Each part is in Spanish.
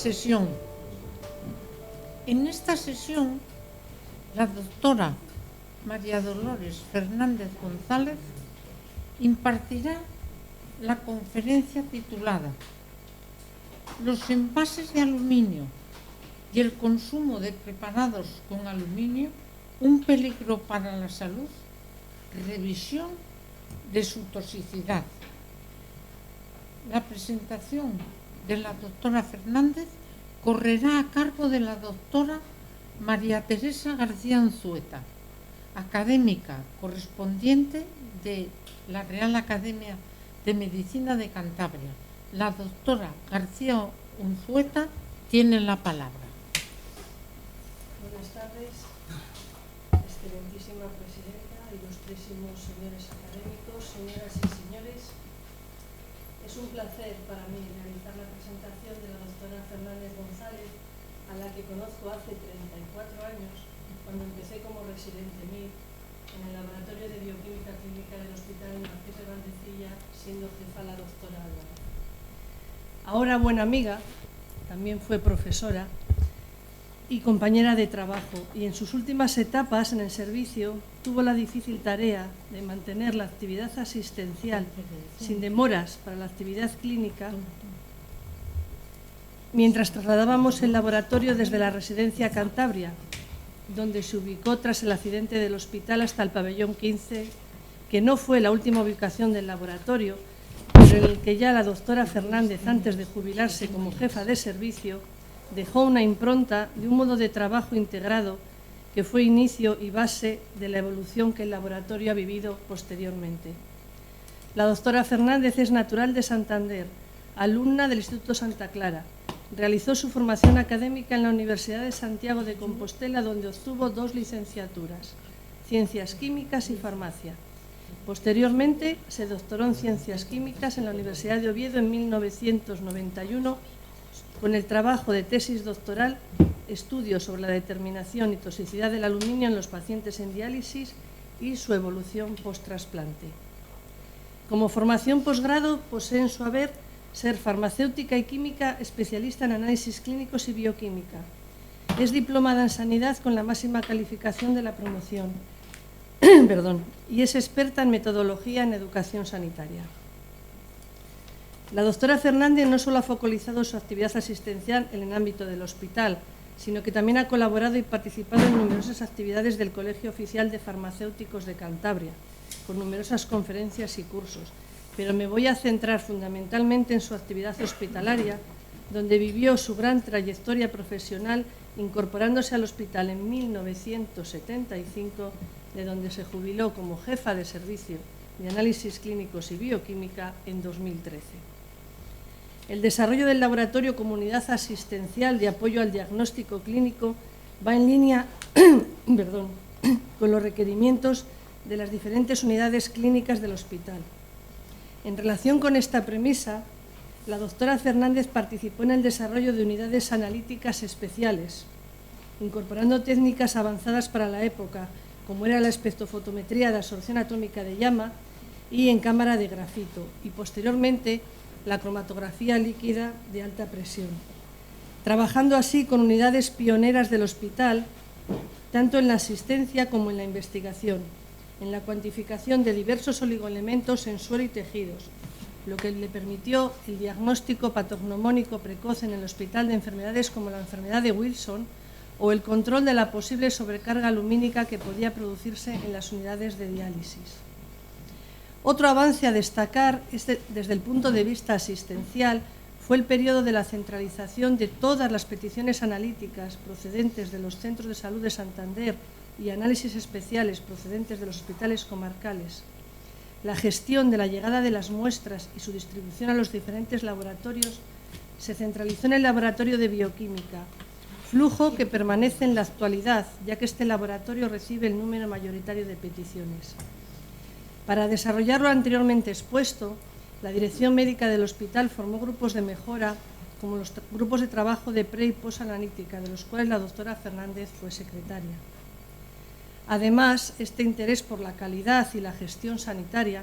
sesión. En esta sesión, la doctora María Dolores Fernández González impartirá la conferencia titulada Los envases de aluminio y el consumo de preparados con aluminio, un peligro para la salud, revisión de su toxicidad. La presentación de la doctora Fernández correrá a cargo de la doctora María Teresa García Unzueta, académica correspondiente de la Real Academia de Medicina de Cantabria. La doctora García Unzueta tiene la palabra. Buenas tardes, excelentísima presidenta, ilustrísimos señores académicos, señoras y señores. Es un placer para mí realizar la presentación de la doctora Fernández González, a la que conozco hace 34 años, cuando empecé como residente MIR en el Laboratorio de Bioquímica Clínica del Hospital Marqués de Valdecilla, siendo jefa la doctora Álvarez. Ahora buena amiga, también fue profesora y compañera de trabajo, y en sus últimas etapas en el servicio tuvo la difícil tarea de mantener la actividad asistencial sin demoras para la actividad clínica, mientras trasladábamos el laboratorio desde la residencia Cantabria, donde se ubicó tras el accidente del hospital, hasta el pabellón 15, que no fue la última ubicación del laboratorio, pero en el que ya la doctora Fernández, antes de jubilarse como jefa de servicio, dejó una impronta de un modo de trabajo integrado que fue inicio y base de la evolución que el laboratorio ha vivido posteriormente. La doctora Fernández es natural de Santander, alumna del Instituto Santa Clara. Realizó su formación académica en la Universidad de Santiago de Compostela, donde obtuvo 2 licenciaturas, Ciencias Químicas y Farmacia. Posteriormente se doctoró en Ciencias Químicas en la Universidad de Oviedo en 1991, con el trabajo de tesis doctoral, estudios sobre la determinación y toxicidad del aluminio en los pacientes en diálisis y su evolución post-trasplante. Como formación posgrado, posee en su haber ser farmacéutica y química especialista en análisis clínicos y bioquímica. Es diplomada en sanidad con la máxima calificación de la promoción y es experta en metodología en educación sanitaria. La doctora Fernández no solo ha focalizado su actividad asistencial en el ámbito del hospital, sino que también ha colaborado y participado en numerosas actividades del Colegio Oficial de Farmacéuticos de Cantabria, con numerosas conferencias y cursos, pero me voy a centrar fundamentalmente en su actividad hospitalaria, donde vivió su gran trayectoria profesional incorporándose al hospital en 1975, de donde se jubiló como jefa de servicio de análisis clínicos y bioquímica en 2013. El desarrollo del laboratorio como unidad asistencial de apoyo al diagnóstico clínico va en línea con los requerimientos de las diferentes unidades clínicas del hospital. En relación con esta premisa, la doctora Fernández participó en el desarrollo de unidades analíticas especiales, incorporando técnicas avanzadas para la época, como era la espectrofotometría de absorción atómica de llama y en cámara de grafito, y posteriormente la cromatografía líquida de alta presión, trabajando así con unidades pioneras del hospital, tanto en la asistencia como en la investigación, en la cuantificación de diversos oligoelementos en suelo y tejidos, lo que le permitió el diagnóstico patognomónico precoz en el Hospital de enfermedades como la enfermedad de Wilson o el control de la posible sobrecarga lumínica que podía producirse en las unidades de diálisis. Otro avance a destacar desde el punto de vista asistencial fue el periodo de la centralización de todas las peticiones analíticas procedentes de los centros de salud de Santander y análisis especiales procedentes de los hospitales comarcales. La gestión de la llegada de las muestras y su distribución a los diferentes laboratorios se centralizó en el laboratorio de bioquímica, flujo que permanece en la actualidad, ya que este laboratorio recibe el número mayoritario de peticiones. Para desarrollar lo anteriormente expuesto, la dirección médica del hospital formó grupos de mejora, como los grupos de trabajo de pre- y posanalítica, de los cuales la doctora Fernández fue secretaria. Además, este interés por la calidad y la gestión sanitaria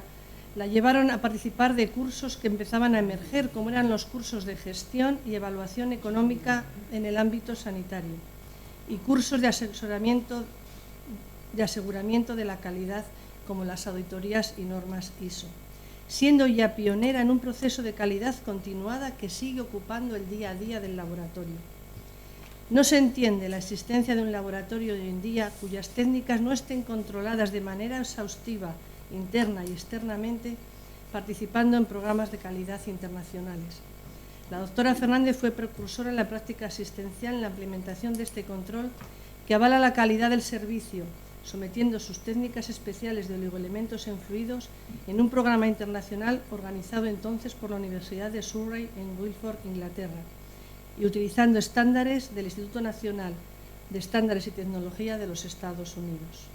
La llevaron a participar de cursos que empezaban a emerger, como eran los cursos de gestión y evaluación económica en el ámbito sanitario y cursos de aseguramiento de la calidad, como las auditorías y normas ISO, siendo ya pionera en un proceso de calidad continuada que sigue ocupando el día a día del laboratorio. No se entiende la existencia de un laboratorio hoy en día cuyas técnicas no estén controladas de manera exhaustiva, interna y externamente, participando en programas de calidad internacionales. La doctora Fernández fue precursora en la práctica asistencial en la implementación de este control que avala la calidad del servicio, sometiendo sus técnicas especiales de oligoelementos en fluidos en un programa internacional organizado entonces por la Universidad de Surrey en Guildford, Inglaterra, y utilizando estándares del Instituto Nacional de Estándares y Tecnología de los Estados Unidos.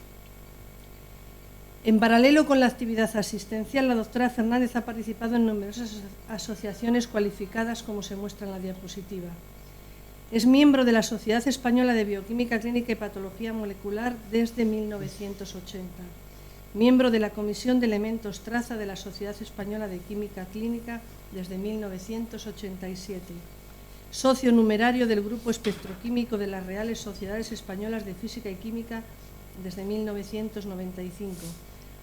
En paralelo con la actividad asistencial, la doctora Fernández ha participado en numerosas asociaciones cualificadas, como se muestra en la diapositiva. Es miembro de la Sociedad Española de Bioquímica Clínica y Patología Molecular desde 1980, miembro de la Comisión de Elementos Traza de la Sociedad Española de Química Clínica desde 1987, socio numerario del Grupo Espectroquímico de las Reales Sociedades Españolas de Física y Química desde 1995,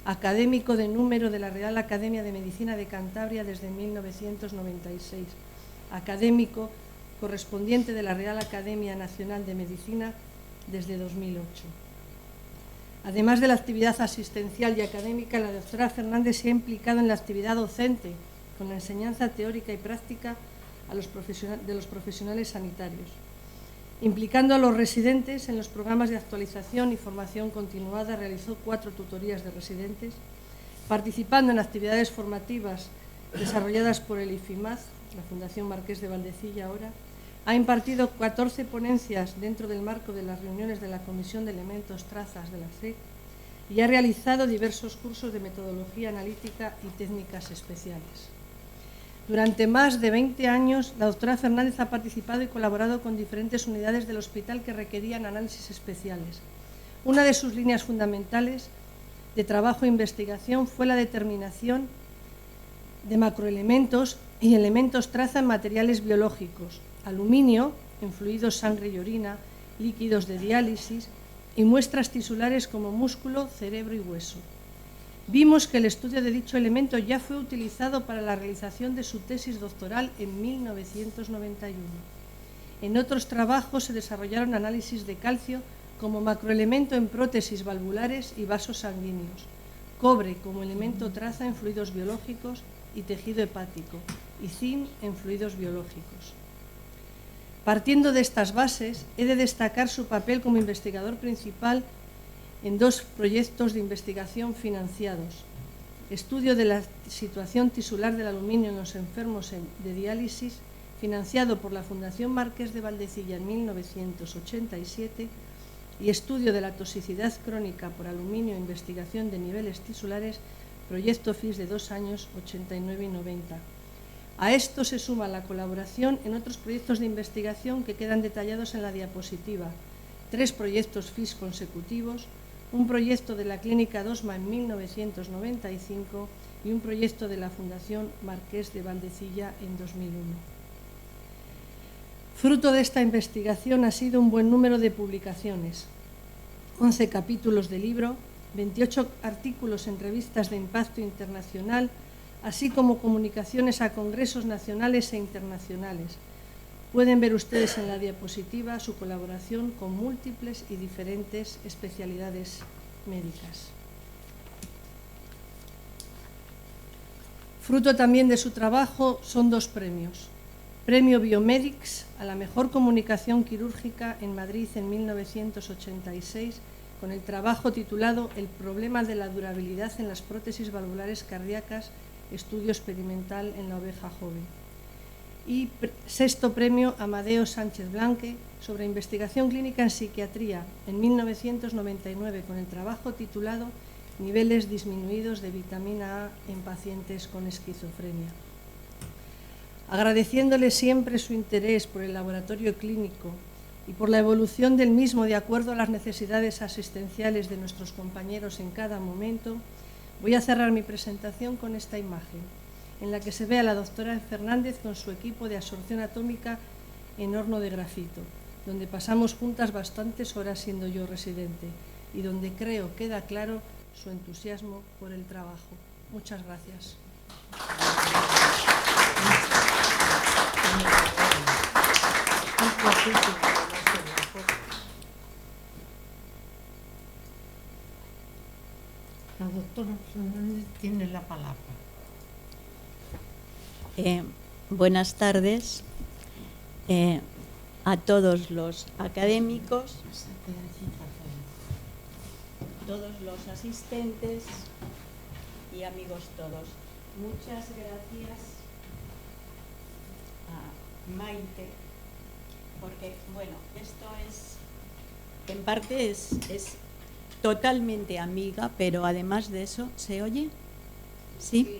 académico de número de la Real Academia de Medicina de Cantabria desde 1996, académico correspondiente de la Real Academia Nacional de Medicina desde 2008. Además de la actividad asistencial y académica, la doctora Fernández se ha implicado en la actividad docente, con la enseñanza teórica y práctica de los profesionales sanitarios, implicando a los residentes en los programas de actualización y formación continuada. Realizó 4 tutorías de residentes, participando en actividades formativas desarrolladas por el IFIMAD, la Fundación Marqués de Valdecilla ahora. Ha impartido 14 ponencias dentro del marco de las reuniones de la Comisión de Elementos Trazas de la SEC y ha realizado diversos cursos de metodología analítica y técnicas especiales. Durante más de 20 años, la doctora Fernández ha participado y colaborado con diferentes unidades del hospital que requerían análisis especiales. Una de sus líneas fundamentales de trabajo e investigación fue la determinación de macroelementos y elementos traza en materiales biológicos, aluminio en fluidos, sangre y orina, líquidos de diálisis y muestras tisulares como músculo, cerebro y hueso. Vimos que el estudio de dicho elemento ya fue utilizado para la realización de su tesis doctoral en 1991. En otros trabajos se desarrollaron análisis de calcio como macroelemento en prótesis valvulares y vasos sanguíneos, cobre como elemento traza en fluidos biológicos y tejido hepático, y zinc en fluidos biológicos. Partiendo de estas bases, he de destacar su papel como investigador principal en 2 proyectos de investigación financiados: estudio de la situación tisular del aluminio en los enfermos de diálisis, financiado por la Fundación Marqués de Valdecilla en 1987, y estudio de la toxicidad crónica por aluminio e investigación de niveles tisulares, proyecto FIS de 2 años, 89 y 90. A esto se suma la colaboración en otros proyectos de investigación que quedan detallados en la diapositiva: 3 proyectos FIS consecutivos, un proyecto de la Clínica Dosma en 1995 y un proyecto de la Fundación Marqués de Valdecilla en 2001. Fruto de esta investigación ha sido un buen número de publicaciones: 11 capítulos de libro, 28 artículos en revistas de impacto internacional, así como comunicaciones a congresos nacionales e internacionales. Pueden ver ustedes en la diapositiva su colaboración con múltiples y diferentes especialidades médicas. Fruto también de su trabajo son 2 premios. Premio Biomedics a la mejor comunicación quirúrgica en Madrid en 1986, con el trabajo titulado El problema de la durabilidad en las prótesis valvulares cardíacas, estudio experimental en la oveja joven. Y 6º premio Amadeo Sánchez Blanque sobre investigación clínica en psiquiatría en 1999, con el trabajo titulado Niveles disminuidos de vitamina A en pacientes con esquizofrenia. Agradeciéndole siempre su interés por el laboratorio clínico y por la evolución del mismo de acuerdo a las necesidades asistenciales de nuestros compañeros en cada momento, Voy a cerrar mi presentación con esta imagen, en la que se ve a la doctora Fernández con su equipo de absorción atómica en horno de grafito, donde pasamos juntas bastantes horas siendo yo residente y donde creo queda claro su entusiasmo por el trabajo. Muchas gracias. La doctora Fernández tiene la palabra. Buenas tardes a todos los académicos, todos los asistentes y amigos todos. Muchas gracias a Maite, porque bueno, esto es, en parte es totalmente amiga, pero además de eso, ¿se oye? ¿Sí?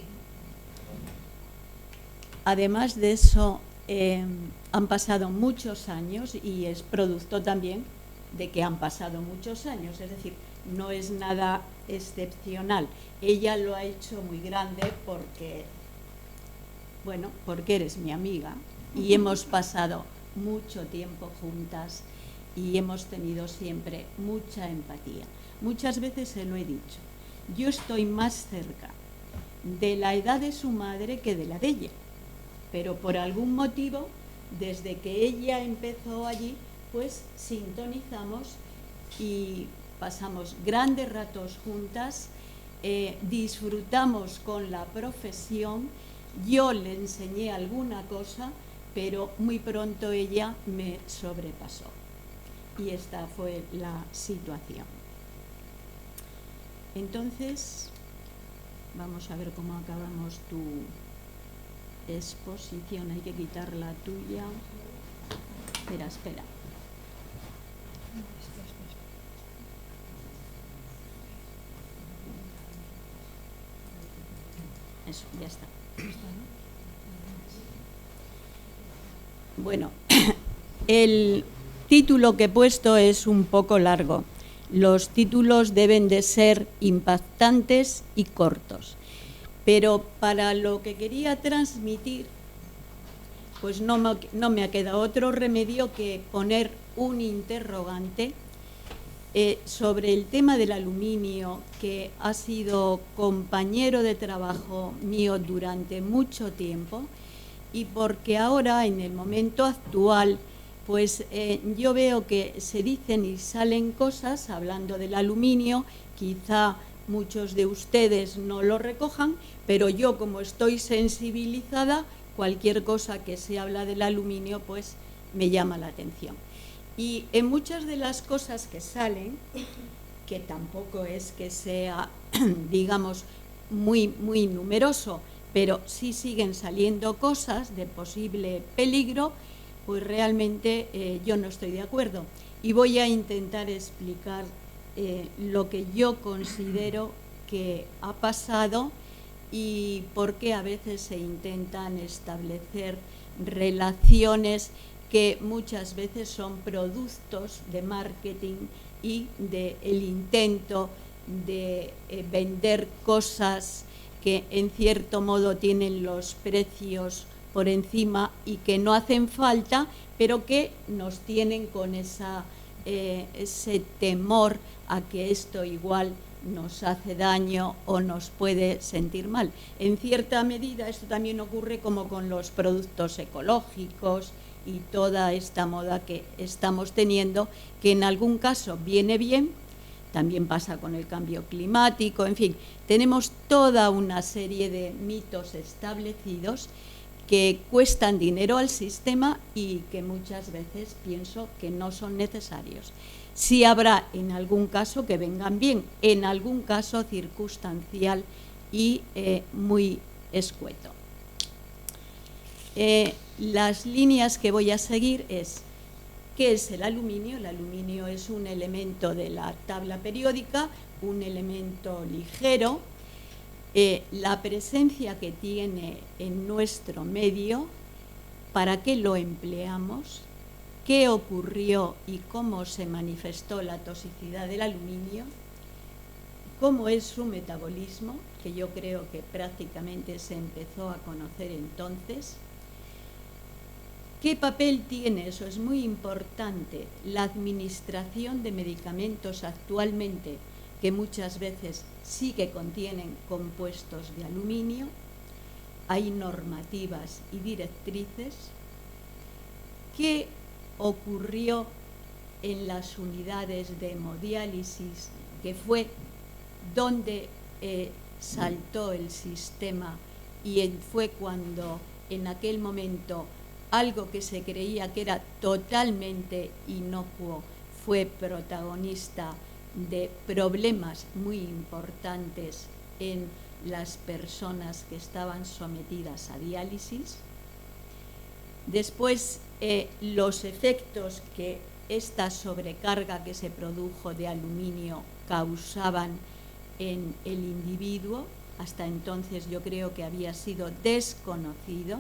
Además de eso, han pasado muchos años y es producto también de que han pasado muchos años, es decir, no es nada excepcional. Ella lo ha hecho muy grande porque, bueno, porque eres mi amiga y hemos pasado mucho tiempo juntas y hemos tenido siempre mucha empatía. Muchas veces se lo he dicho, yo estoy más cerca de la edad de su madre que de la de ella, pero por algún motivo, desde que ella empezó allí, pues sintonizamos y pasamos grandes ratos juntas, disfrutamos con la profesión, yo le enseñé alguna cosa, pero muy pronto ella me sobrepasó. Y esta fue la situación. Entonces, vamos a ver cómo acabamos tu exposición. Hay que quitar la tuya. Espera. Eso, ya está. Bueno, el título que he puesto es un poco largo. Los títulos deben de ser impactantes y cortos. Pero para lo que quería transmitir, pues no me ha quedado otro remedio que poner un interrogante sobre el tema del aluminio, que ha sido compañero de trabajo mío durante mucho tiempo, y porque ahora, en el momento actual, pues yo veo que se dicen y salen cosas hablando del aluminio, quizá muchos de ustedes no lo recojan, pero yo, como estoy sensibilizada, cualquier cosa que se habla del aluminio pues me llama la atención. Y en muchas de las cosas que salen, que tampoco es que sea, digamos, muy numeroso, pero sí siguen saliendo cosas de posible peligro, pues realmente yo no estoy de acuerdo. Y voy a intentar explicar lo que yo considero que ha pasado y por qué a veces se intentan establecer relaciones que muchas veces son productos de marketing y del intento de vender cosas que en cierto modo tienen los precios por encima y que no hacen falta, pero que nos tienen con ese temor a que esto igual nos hace daño o nos puede sentir mal. En cierta medida esto también ocurre como con los productos ecológicos y toda esta moda que estamos teniendo, que en algún caso viene bien, también pasa con el cambio climático, en fin, tenemos toda una serie de mitos establecidos que cuestan dinero al sistema y que muchas veces pienso que no son necesarios. Sí habrá en algún caso que vengan bien, en algún caso circunstancial y muy escueto. Las líneas que voy a seguir es: ¿qué es el aluminio? El aluminio es un elemento de la tabla periódica, un elemento ligero. La presencia que tiene en nuestro medio, para qué lo empleamos, qué ocurrió y cómo se manifestó la toxicidad del aluminio, cómo es su metabolismo, que yo creo que prácticamente se empezó a conocer entonces. ¿Qué papel tiene? Eso es muy importante. La administración de medicamentos actualmente, que muchas veces sí que contienen compuestos de aluminio. Hay normativas y directrices. ¿Qué ocurrió en las unidades de hemodiálisis, que fue donde saltó el sistema y fue cuando en aquel momento algo que se creía que era totalmente inocuo fue protagonista de problemas muy importantes en las personas que estaban sometidas a diálisis? Después, los efectos que esta sobrecarga que se produjo de aluminio causaban en el individuo, hasta entonces yo creo que había sido desconocido.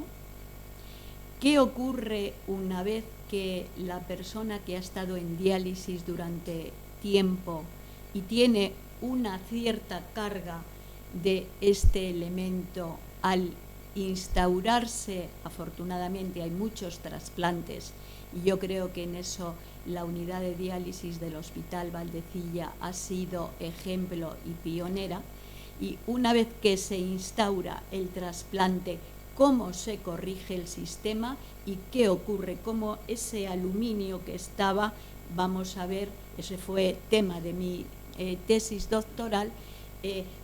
¿Qué ocurre una vez que la persona que ha estado en diálisis durante tiempo y tiene una cierta carga de este elemento, al instaurarse, afortunadamente hay muchos trasplantes, y yo creo que en eso la unidad de diálisis del Hospital Valdecilla ha sido ejemplo y pionera, y una vez que se instaura el trasplante, cómo se corrige el sistema y qué ocurre, cómo ese aluminio que estaba, vamos a ver, ese fue tema de mi tesis doctoral,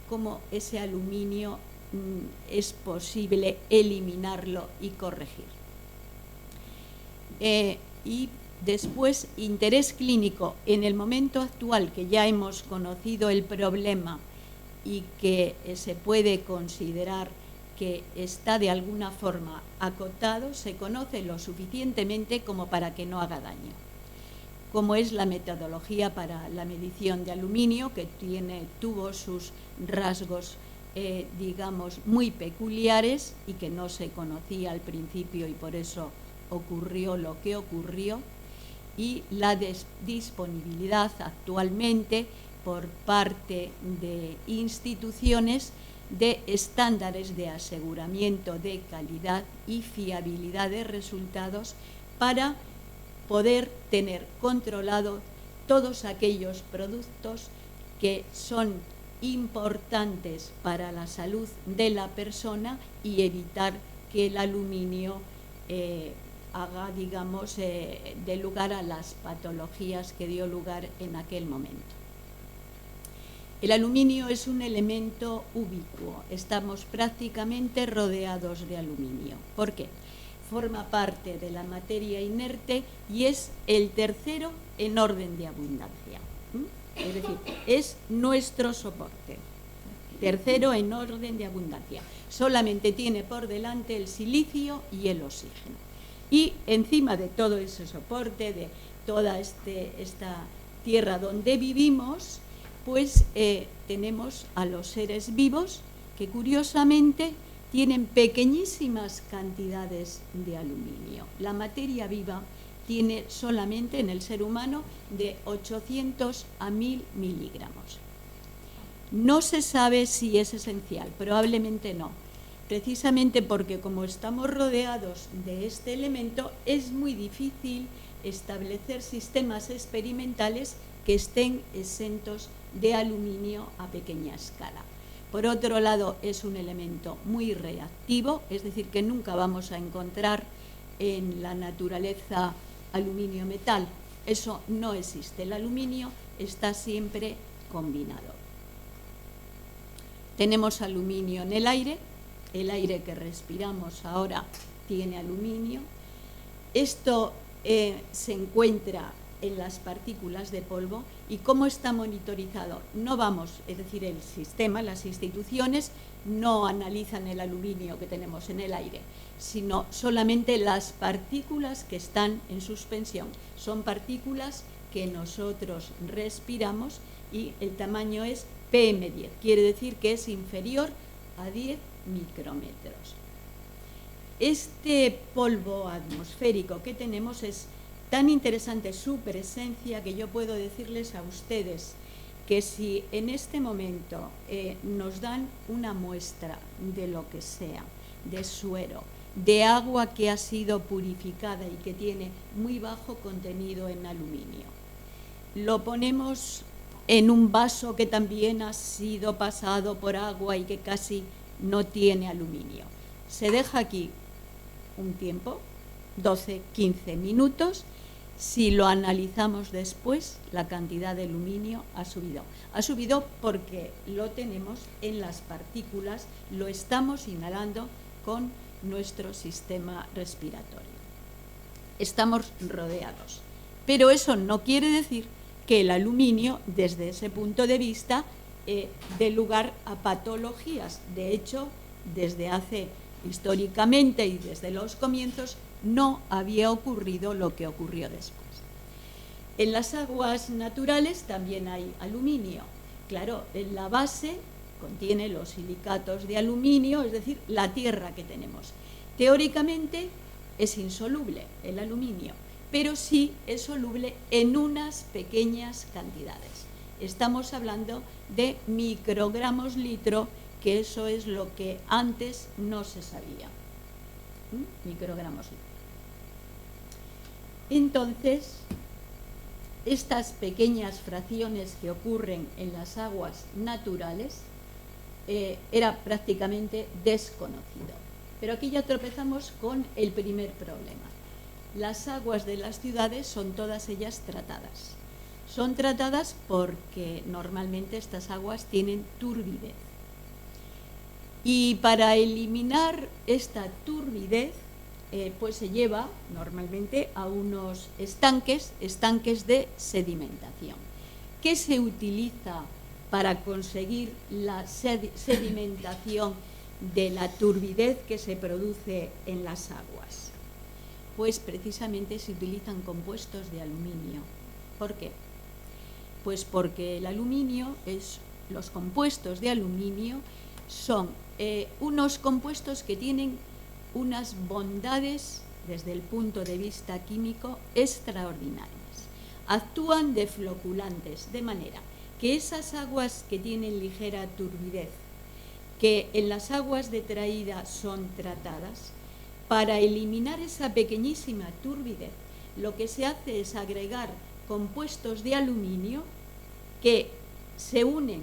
cómo ese aluminio es posible eliminarlo y corregir. Y después, interés clínico. En el momento actual, que ya hemos conocido el problema y que se puede considerar que está de alguna forma acotado, se conoce lo suficientemente como para que no haga daño, como es la metodología para la medición de aluminio, que tuvo sus rasgos, digamos, muy peculiares y que no se conocía al principio, y por eso ocurrió lo que ocurrió, y la disponibilidad actualmente por parte de instituciones de estándares de aseguramiento de calidad y fiabilidad de resultados para poder tener controlado todos aquellos productos que son importantes para la salud de la persona y evitar que el aluminio haga, digamos, dé lugar a las patologías que dio lugar en aquel momento. El aluminio es un elemento ubicuo, estamos prácticamente rodeados de aluminio. ¿Por qué? Forma parte de la materia inerte y es el tercero en orden de abundancia. Es decir, es nuestro soporte. Tercero en orden de abundancia. Solamente tiene por delante el silicio y el oxígeno. Y encima de todo ese soporte, de toda esta tierra donde vivimos, pues tenemos a los seres vivos que curiosamente tienen pequeñísimas cantidades de aluminio. La materia viva tiene solamente en el ser humano de 800 a 1000 miligramos. No se sabe si es esencial, probablemente no, precisamente porque como estamos rodeados de este elemento, es muy difícil establecer sistemas experimentales que estén exentos de aluminio a pequeña escala. Por otro lado, es un elemento muy reactivo, es decir, que nunca vamos a encontrar en la naturaleza aluminio-metal. Eso no existe. El aluminio está siempre combinado. Tenemos aluminio en el aire que respiramos ahora tiene aluminio. Esto se encuentra en las partículas de polvo. ¿Y cómo está monitorizado? No vamos, es decir, el sistema, las instituciones no analizan el aluminio que tenemos en el aire, sino solamente las partículas que están en suspensión. Son partículas que nosotros respiramos y el tamaño es PM10, quiere decir que es inferior a 10 micrómetros. Este polvo atmosférico que tenemos es tan interesante su presencia que yo puedo decirles a ustedes que si en este momento nos dan una muestra de lo que sea, de suero, de agua que ha sido purificada y que tiene muy bajo contenido en aluminio, lo ponemos en un vaso que también ha sido pasado por agua y que casi no tiene aluminio, se deja aquí un tiempo, 12, 15 minutos, si lo analizamos después, la cantidad de aluminio ha subido. Ha subido porque lo tenemos en las partículas, lo estamos inhalando con nuestro sistema respiratorio. Estamos rodeados. Pero eso no quiere decir que el aluminio, desde ese punto de vista, dé lugar a patologías. De hecho, desde hace históricamente y desde los comienzos, no había ocurrido lo que ocurrió después. En las aguas naturales también hay aluminio. Claro, en la base contiene los silicatos de aluminio, es decir, la tierra que tenemos. Teóricamente es insoluble el aluminio, pero sí es soluble en unas pequeñas cantidades. Estamos hablando de microgramos litro, que eso es lo que antes no se sabía. Microgramos litro. Entonces, estas pequeñas fracciones que ocurren en las aguas naturales era prácticamente desconocido. Pero aquí ya tropezamos con el primer problema. Las aguas de las ciudades son todas ellas tratadas. Son tratadas porque normalmente estas aguas tienen turbidez. Y para eliminar esta turbidez, pues se lleva normalmente a unos estanques de sedimentación. ¿Qué se utiliza para conseguir la sedimentación de la turbidez que se produce en las aguas? Pues precisamente se utilizan compuestos de aluminio. ¿Por qué? Pues porque el aluminio los compuestos de aluminio son unos compuestos que tienen unas bondades desde el punto de vista químico extraordinarias. Actúan de floculantes, de manera que esas aguas que tienen ligera turbidez, que en las aguas de traída son tratadas, para eliminar esa pequeñísima turbidez, lo que se hace es agregar compuestos de aluminio que se unen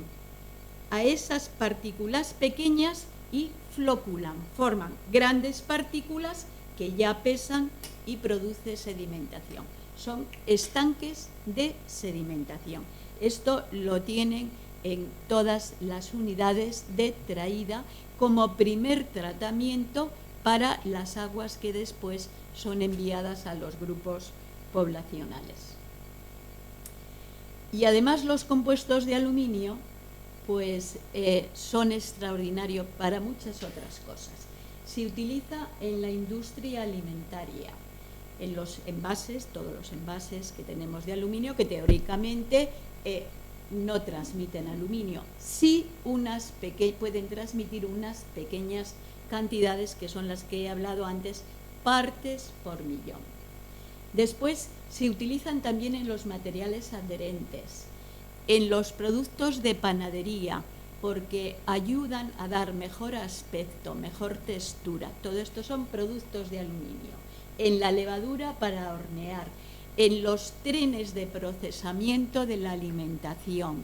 a esas partículas pequeñas y floculan, forman grandes partículas que ya pesan y produce sedimentación. Son estanques de sedimentación. Esto lo tienen en todas las unidades de traída como primer tratamiento para las aguas que después son enviadas a los grupos poblacionales. Y además los compuestos de aluminio pues son extraordinarios para muchas otras cosas. Se utiliza en la industria alimentaria, en los envases, todos los envases que tenemos de aluminio, que teóricamente no transmiten aluminio. Sí pueden transmitir unas pequeñas cantidades que son las que he hablado antes, partes por millón. Después se utilizan también en los materiales adherentes, en los productos de panadería, porque ayudan a dar mejor aspecto, mejor textura. Todo esto son productos de aluminio. En la levadura para hornear, en los trenes de procesamiento de la alimentación.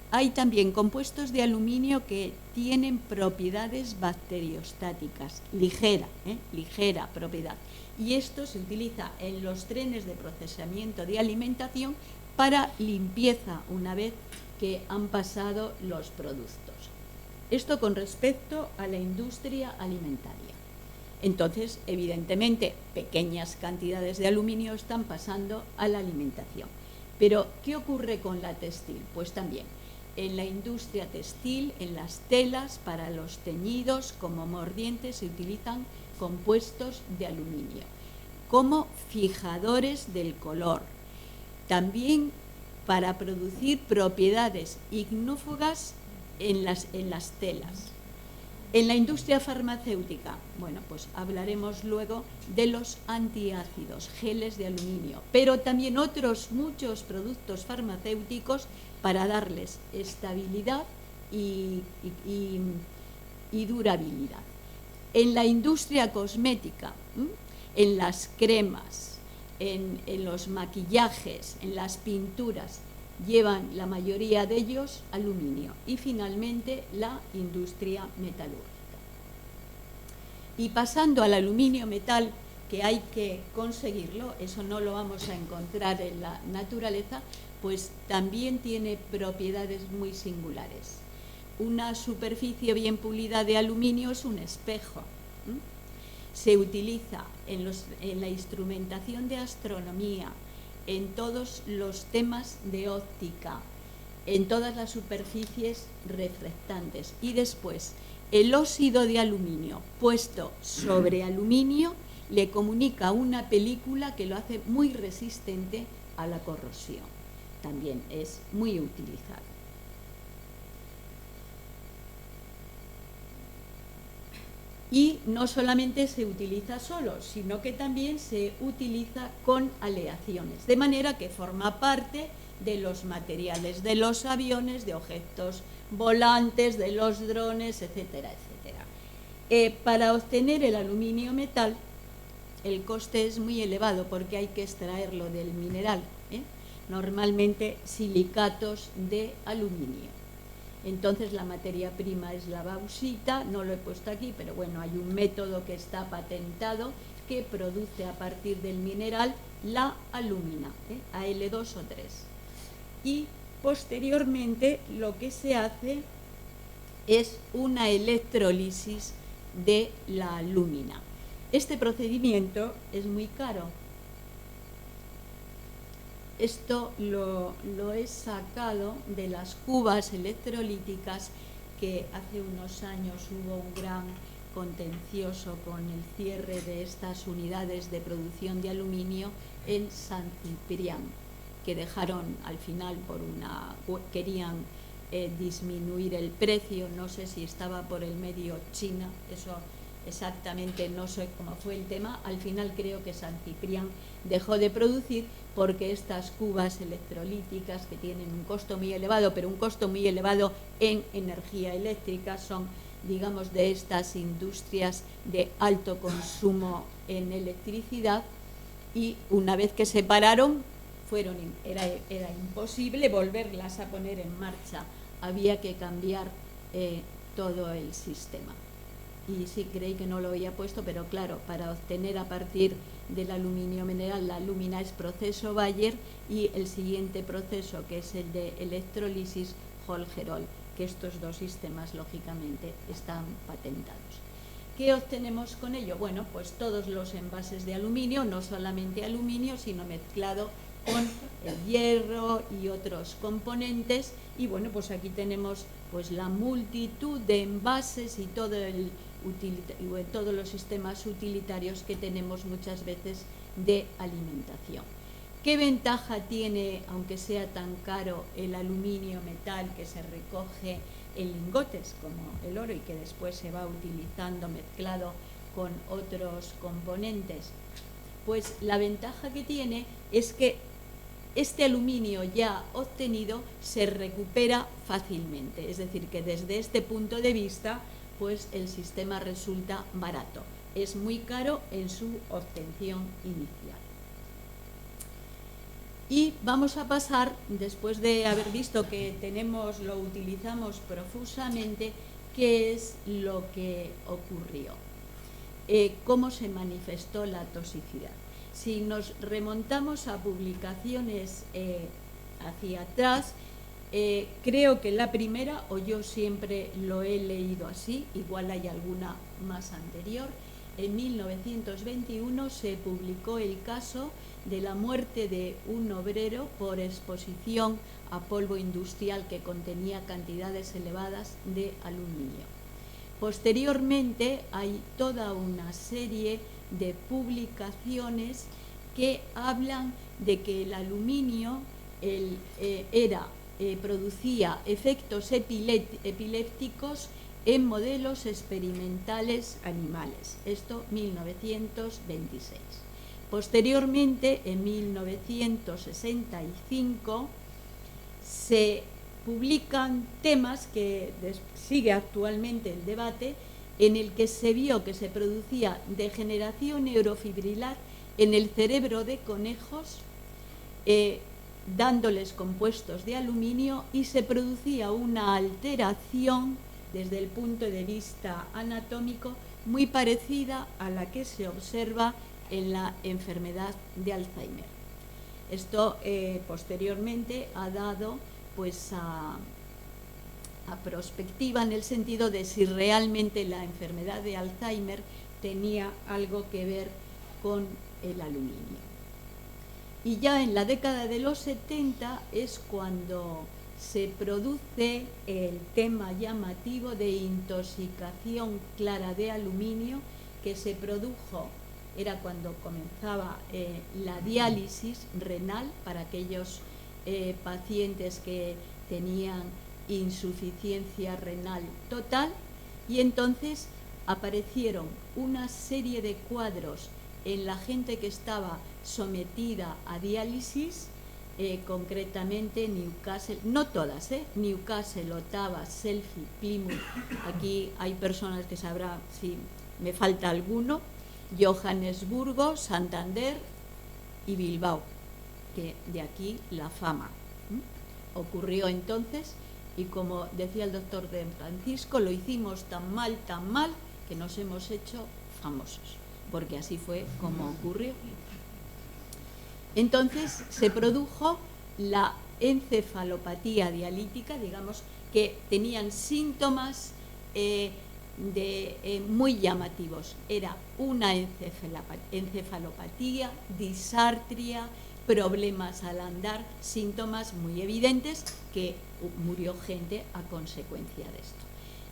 Hay también compuestos de aluminio que tienen propiedades bacteriostáticas, ligera propiedad. Y esto se utiliza en los trenes de procesamiento de alimentación para limpieza una vez que han pasado los productos. Esto con respecto a la industria alimentaria. Entonces, evidentemente, pequeñas cantidades de aluminio están pasando a la alimentación. Pero, ¿qué ocurre con la textil? Pues también, en la industria textil, en las telas, para los teñidos como mordientes, se utilizan compuestos de aluminio como fijadores del color. También para producir propiedades ignófugas en las telas. En la industria farmacéutica, bueno, pues hablaremos luego de los antiácidos, geles de aluminio, pero también otros muchos productos farmacéuticos para darles estabilidad y durabilidad. En la industria cosmética, en las cremas, en los maquillajes, en las pinturas, llevan la mayoría de ellos aluminio. Y finalmente la industria metalúrgica. Y pasando al aluminio metal, que hay que conseguirlo, eso no lo vamos a encontrar en la naturaleza, pues también tiene propiedades muy singulares. Una superficie bien pulida de aluminio es un espejo. Se utiliza en la instrumentación de astronomía, en todos los temas de óptica, en todas las superficies reflectantes. Y después, el óxido de aluminio puesto sobre aluminio le comunica una película que lo hace muy resistente a la corrosión. También es muy utilizado. Y no solamente se utiliza solo, sino que también se utiliza con aleaciones, de manera que forma parte de los materiales de los aviones, de objetos volantes, de los drones, etcétera, etcétera. Para obtener el aluminio metal, el coste es muy elevado porque hay que extraerlo del mineral, normalmente silicatos de aluminio. Entonces la materia prima es la bauxita, no lo he puesto aquí, pero bueno, hay un método que está patentado que produce a partir del mineral la alúmina, Al2 o 3. Y posteriormente lo que se hace es una electrólisis de la alúmina. Este procedimiento es muy caro. Esto lo he sacado de las cubas electrolíticas que hace unos años hubo un gran contencioso con el cierre de estas unidades de producción de aluminio en San Ciprián, que dejaron al final querían disminuir el precio, no sé si estaba por el medio China, eso exactamente no sé cómo fue el tema. Al final creo que San Ciprián dejó de producir porque estas cubas electrolíticas, que tienen un costo muy elevado, pero un costo muy elevado en energía eléctrica, son, digamos, de estas industrias de alto consumo en electricidad, y una vez que se pararon, era imposible volverlas a poner en marcha, había que cambiar todo el sistema. Y sí, creí que no lo había puesto, pero claro, para obtener a partir del aluminio mineral la alúmina es proceso Bayer, y el siguiente proceso, que es el de electrólisis, Hall-Hérold, que estos dos sistemas lógicamente están patentados. ¿Qué obtenemos con ello? Bueno, pues todos los envases de aluminio, no solamente aluminio, sino mezclado con el hierro y otros componentes, y bueno, pues aquí tenemos pues la multitud de envases y todos los sistemas utilitarios que tenemos muchas veces de alimentación. ¿Qué ventaja tiene, aunque sea tan caro, el aluminio metal, que se recoge en lingotes como el oro y que después se va utilizando mezclado con otros componentes? Pues la ventaja que tiene es que este aluminio ya obtenido se recupera fácilmente, es decir, que desde este punto de vista, pues el sistema resulta barato. Es muy caro en su obtención inicial. Y vamos a pasar, después de haber visto que lo utilizamos profusamente, qué es lo que ocurrió, cómo se manifestó la toxicidad. Si nos remontamos a publicaciones hacia atrás, creo que la primera, o yo siempre lo he leído así, igual hay alguna más anterior, en 1921 se publicó el caso de la muerte de un obrero por exposición a polvo industrial que contenía cantidades elevadas de aluminio. Posteriormente hay toda una serie de publicaciones que hablan de que el aluminio producía efectos epilépticos en modelos experimentales animales. Esto 1926. Posteriormente, en 1965, se publican temas que sigue actualmente el debate, en el que se vio que se producía degeneración neurofibrilar en el cerebro de conejos, dándoles compuestos de aluminio, y se producía una alteración desde el punto de vista anatómico muy parecida a la que se observa en la enfermedad de Alzheimer. Esto posteriormente ha dado pues a prospectiva, en el sentido de si realmente la enfermedad de Alzheimer tenía algo que ver con el aluminio. Y ya en la década de los 70 es cuando se produce el tema llamativo de intoxicación clara de aluminio, que se produjo, era cuando comenzaba la diálisis renal para aquellos pacientes que tenían insuficiencia renal total, y entonces aparecieron una serie de cuadros en la gente que estaba sometida a diálisis, concretamente Newcastle, no todas, Newcastle, Ottawa, Selfie, Plymouth, aquí hay personas que sabrán si me falta alguno, Johannesburgo, Santander y Bilbao, que de aquí la fama. Ocurrió entonces, y como decía el doctor de Francisco, lo hicimos tan mal, que nos hemos hecho famosos, porque así fue como ocurrió. Entonces se produjo la encefalopatía dialítica, digamos, que tenían síntomas muy llamativos. Era una encefalopatía, disartria, problemas al andar, síntomas muy evidentes, que murió gente a consecuencia de esto.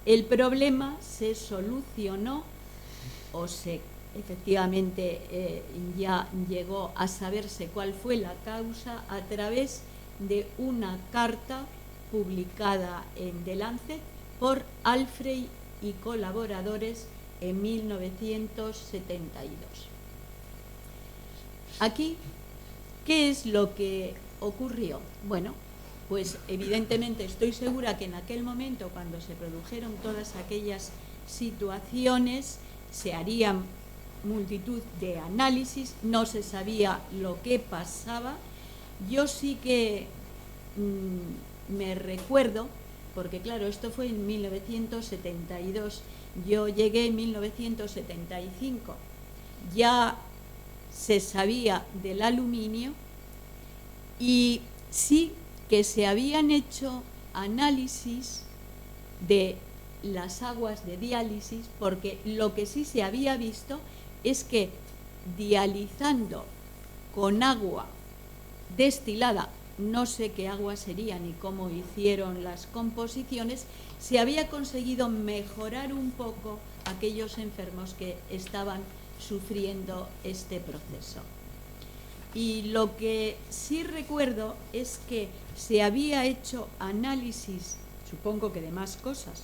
El problema se solucionó, o efectivamente ya llegó a saberse cuál fue la causa, a través de una carta publicada en The Lancet por Alfrey y colaboradores en 1972. Aquí, ¿qué es lo que ocurrió? Bueno, pues evidentemente estoy segura que en aquel momento, cuando se produjeron todas aquellas situaciones, se harían multitud de análisis, no se sabía lo que pasaba. Yo sí que me recuerdo, porque claro, esto fue en 1972, yo llegué en 1975, ya se sabía del aluminio, y sí que se habían hecho análisis de las aguas de diálisis, porque lo que sí se había visto es que dializando con agua destilada, no sé qué agua sería ni cómo hicieron las composiciones, se había conseguido mejorar un poco aquellos enfermos que estaban sufriendo este proceso. Y lo que sí recuerdo es que se había hecho análisis, supongo que de más cosas.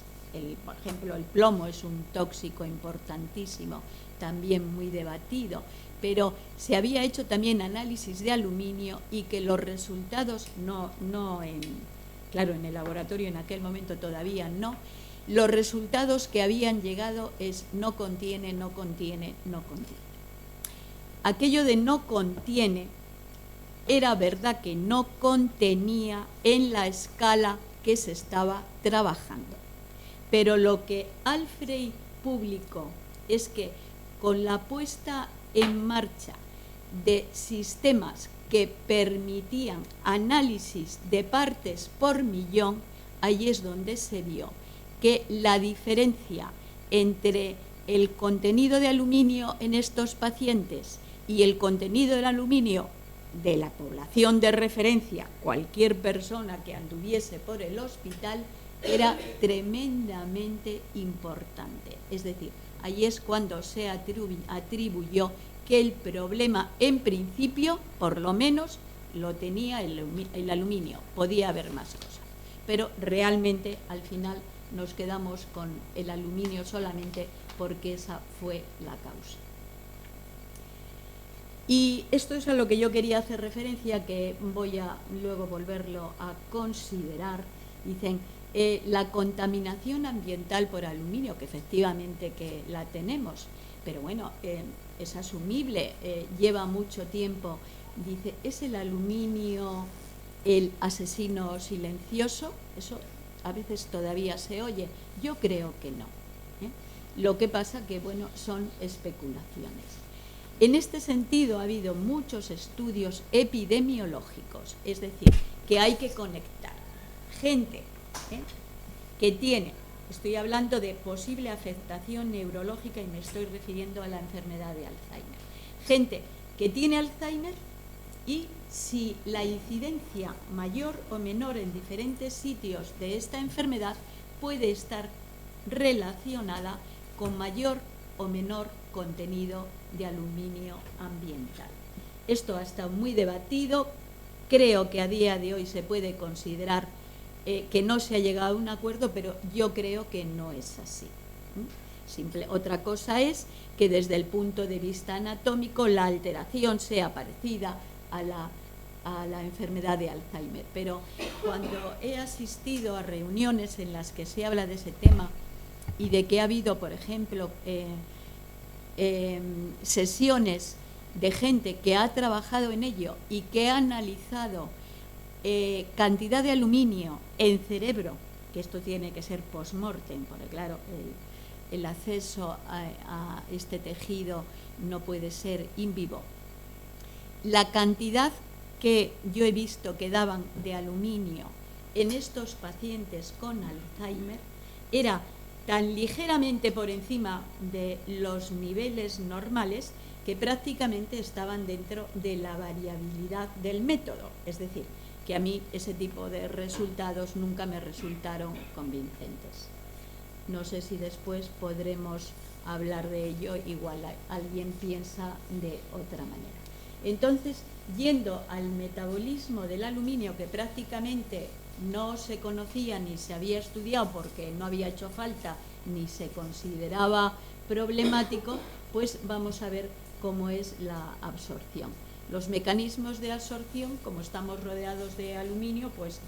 Por ejemplo, el plomo es un tóxico importantísimo, también muy debatido, pero se había hecho también análisis de aluminio, y que los resultados, claro, en el laboratorio en aquel momento todavía no, los resultados que habían llegado es no contiene. Aquello de no contiene, era verdad que no contenía en la escala que se estaba trabajando. Pero lo que Alfrey publicó es que con la puesta en marcha de sistemas que permitían análisis de partes por millón, ahí es donde se vio que la diferencia entre el contenido de aluminio en estos pacientes y el contenido del aluminio de la población de referencia, cualquier persona que anduviese por el hospital, era tremendamente importante. Es decir, ahí es cuando se atribuyó que el problema, en principio, por lo menos, lo tenía el aluminio. Podía haber más cosas, pero realmente al final nos quedamos con el aluminio solamente porque esa fue la causa. Y esto es a lo que yo quería hacer referencia, que voy a luego volverlo a considerar. Dicen, la contaminación ambiental por aluminio, que efectivamente que la tenemos, pero bueno, es asumible, lleva mucho tiempo. Dice, ¿es el aluminio el asesino silencioso? Eso a veces todavía se oye. Yo creo que no. Lo que pasa que, bueno, son especulaciones. En este sentido ha habido muchos estudios epidemiológicos, es decir, que hay que conectar gente que tiene, estoy hablando de posible afectación neurológica y me estoy refiriendo a la enfermedad de Alzheimer, gente que tiene Alzheimer y si la incidencia mayor o menor en diferentes sitios de esta enfermedad puede estar relacionada con mayor o menor contenido de aluminio ambiental. Esto ha estado muy debatido, creo que a día de hoy se puede considerar que no se ha llegado a un acuerdo, pero yo creo que no es así. Otra cosa es que desde el punto de vista anatómico la alteración sea parecida a la enfermedad de Alzheimer, pero cuando he asistido a reuniones en las que se habla de ese tema y de que ha habido, por ejemplo, sesiones de gente que ha trabajado en ello y que ha analizado cantidad de aluminio en cerebro, que esto tiene que ser post-mortem, porque claro, el acceso a este tejido no puede ser in vivo. La cantidad que yo he visto que daban de aluminio en estos pacientes con Alzheimer era tan ligeramente por encima de los niveles normales que prácticamente estaban dentro de la variabilidad del método. Es decir, que a mí ese tipo de resultados nunca me resultaron convincentes. No sé si después podremos hablar de ello, igual alguien piensa de otra manera. Entonces, yendo al metabolismo del aluminio, que prácticamente no se conocía ni se había estudiado porque no había hecho falta ni se consideraba problemático, pues vamos a ver cómo es la absorción. Los mecanismos de absorción, como estamos rodeados de aluminio, pues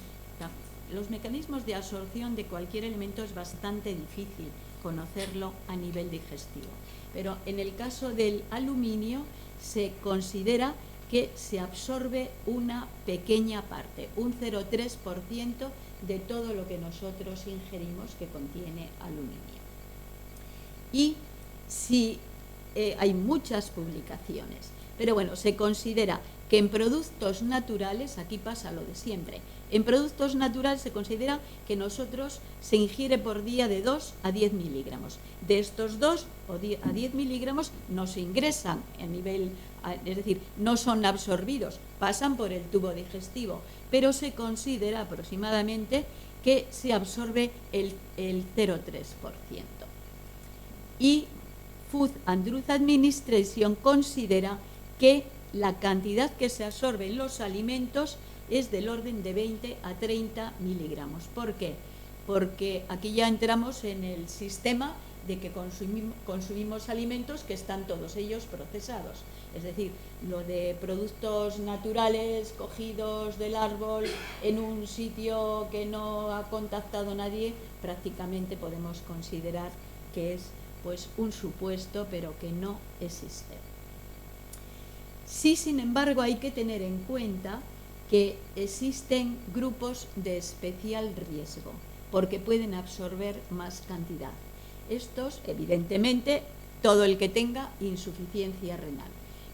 los mecanismos de absorción de cualquier elemento es bastante difícil conocerlo a nivel digestivo. Pero en el caso del aluminio se considera que se absorbe una pequeña parte, un 0,3% de todo lo que nosotros ingerimos que contiene aluminio. Y si hay muchas publicaciones, pero bueno, se considera que en productos naturales, aquí pasa lo de siempre, en productos naturales se considera que nosotros se ingiere por día de 2 a 10 miligramos. De estos 2 a 10 miligramos no se ingresan a nivel, es decir, no son absorbidos, pasan por el tubo digestivo, pero se considera aproximadamente que se absorbe el 0,3%. Y Food and Drug Administration considera que la cantidad que se absorbe en los alimentos es del orden de 20 a 30 miligramos. ¿Por qué? Porque aquí ya entramos en el sistema de que consumimos alimentos que están todos ellos procesados. Es decir, lo de productos naturales cogidos del árbol en un sitio que no ha contactado nadie, prácticamente podemos considerar que es pues un supuesto, pero que no existe. Sí, sin embargo, hay que tener en cuenta que existen grupos de especial riesgo, porque pueden absorber más cantidad. Estos, evidentemente, todo el que tenga insuficiencia renal,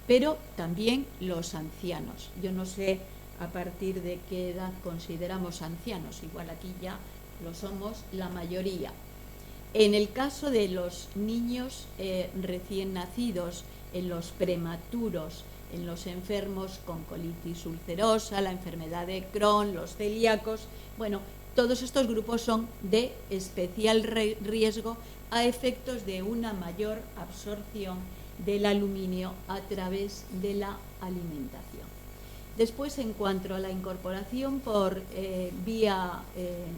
pero también los ancianos. Yo no sé a partir de qué edad consideramos ancianos, igual aquí ya lo somos la mayoría. En el caso de los niños recién nacidos, en los prematuros, en los enfermos con colitis ulcerosa, la enfermedad de Crohn, los celíacos, bueno, todos estos grupos son de especial riesgo a efectos de una mayor absorción del aluminio a través de la alimentación. Después, en cuanto a la incorporación por vía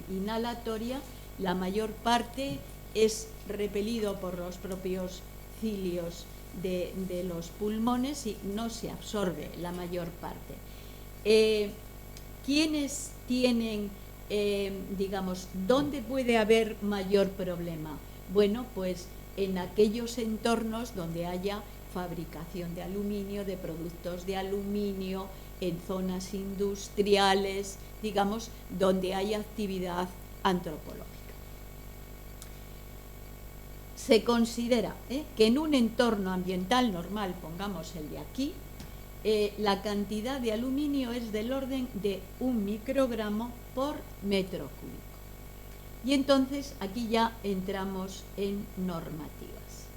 inhalatoria, la mayor parte es repelido por los propios cilios de los pulmones y no se absorbe la mayor parte. ¿Quiénes tienen, digamos, dónde puede haber mayor problema? Bueno, pues en aquellos entornos donde haya fabricación de aluminio, de productos de aluminio, en zonas industriales, digamos, donde hay actividad antropológica. Se considera que en un entorno ambiental normal, pongamos el de aquí, la cantidad de aluminio es del orden de 1 microgramo por metro cúbico. Y entonces aquí ya entramos en normativas.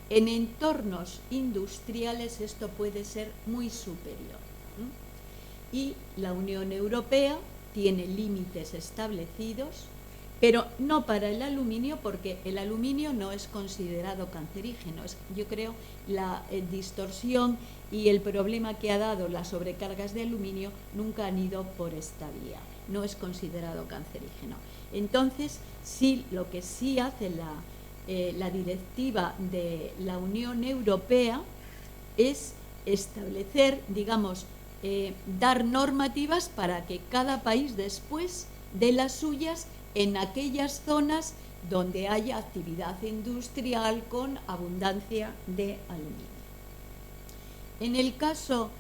En entornos industriales esto puede ser muy superior. Y la Unión Europea tiene límites establecidos, pero no para el aluminio, porque el aluminio no es considerado cancerígeno. Yo creo la distorsión y el problema que ha dado las sobrecargas de aluminio nunca han ido por esta vía. No es considerado cancerígeno. Entonces, sí, lo que sí hace la directiva de la Unión Europea es establecer, digamos, dar normativas para que cada país después dé las suyas en aquellas zonas donde haya actividad industrial con abundancia de aluminio. En el caso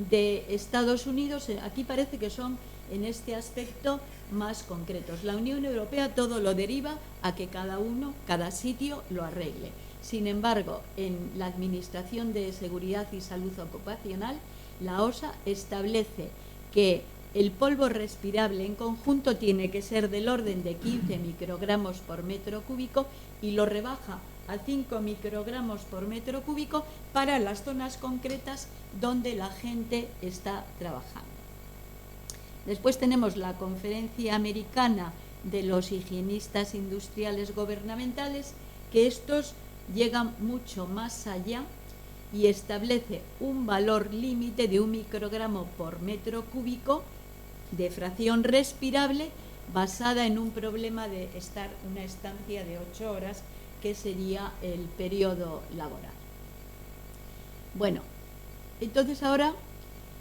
de Estados Unidos, aquí parece que son en este aspecto más concretos. La Unión Europea todo lo deriva a que cada sitio lo arregle. Sin embargo, en la Administración de Seguridad y Salud Ocupacional, la OSA establece que el polvo respirable en conjunto tiene que ser del orden de 15 microgramos por metro cúbico y lo rebaja a 5 microgramos por metro cúbico para las zonas concretas donde la gente está trabajando. Después tenemos la Conferencia Americana de los Higienistas Industriales Gubernamentales, que estos llegan mucho más allá y establece un valor límite de 1 microgramo por metro cúbico de fracción respirable basada en un problema de estar una estancia de 8 horas, que sería el periodo laboral. Bueno, entonces ahora,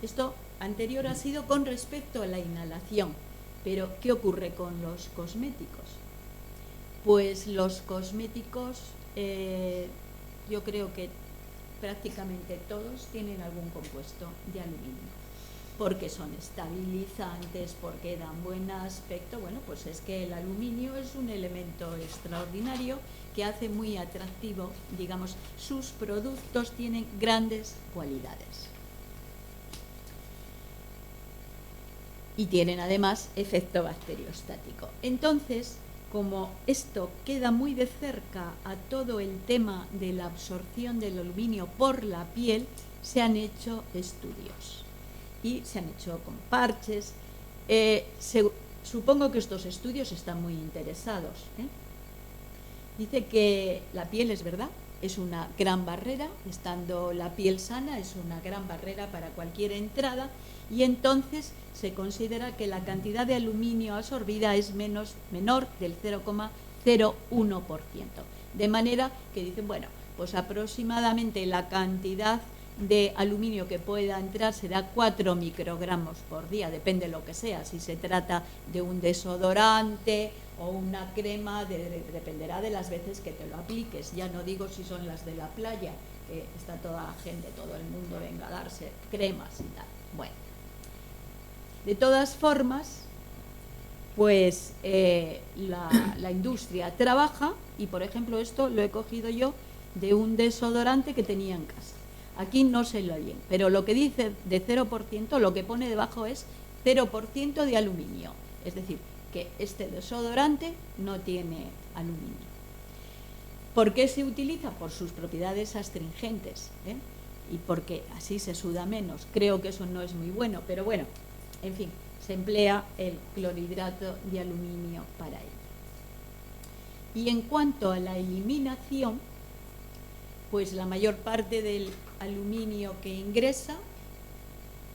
esto anterior ha sido con respecto a la inhalación, pero ¿qué ocurre con los cosméticos? Pues los cosméticos, yo creo que prácticamente todos tienen algún compuesto de aluminio, porque son estabilizantes, porque dan buen aspecto. Bueno, pues es que el aluminio es un elemento extraordinario que hace muy atractivo, digamos, sus productos tienen grandes cualidades. Y tienen además efecto bacteriostático. Entonces, como esto queda muy de cerca a todo el tema de la absorción del aluminio por la piel, se han hecho estudios. Y se han hecho con parches. Supongo que estos estudios están muy interesados. Dice que la piel, es verdad, es una gran barrera, estando la piel sana, es una gran barrera para cualquier entrada, y entonces se considera que la cantidad de aluminio absorbida es menor del 0,01%. De manera que dicen, bueno, pues aproximadamente la cantidad de aluminio que pueda entrar será 4 microgramos por día, depende de lo que sea, si se trata de un desodorante o una crema, dependerá de las veces que te lo apliques. Ya no digo si son las de la playa, que está toda la gente, todo el mundo venga a darse cremas y tal. Bueno, de todas formas, pues la industria trabaja, y por ejemplo esto lo he cogido yo de un desodorante que tenía en casa. Aquí no se lo oyen, pero lo que dice de 0%, lo que pone debajo es 0% de aluminio. Es decir, que este desodorante no tiene aluminio. ¿Por qué se utiliza? Por sus propiedades astringentes, y porque así se suda menos. Creo que eso no es muy bueno, pero bueno, en fin, se emplea el clorhidrato de aluminio para ello. Y en cuanto a la eliminación, pues la mayor parte del aluminio que ingresa,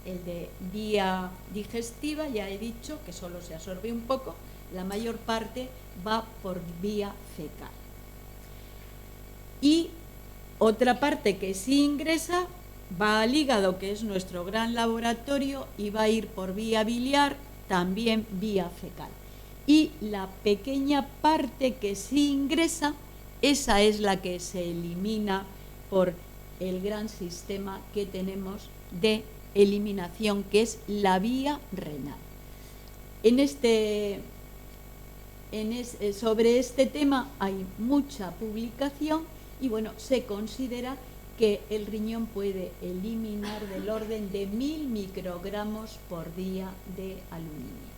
el de vía digestiva, ya he dicho que solo se absorbe un poco, la mayor parte va por vía fecal. Y otra parte que sí ingresa va al hígado, que es nuestro gran laboratorio, y va a ir por vía biliar, también vía fecal. Y la pequeña parte que sí ingresa, esa es la que se elimina por el gran sistema que tenemos de eliminación, que es la vía renal. Sobre este tema hay mucha publicación y bueno, se considera que el riñón puede eliminar del orden de 1000 microgramos por día de aluminio.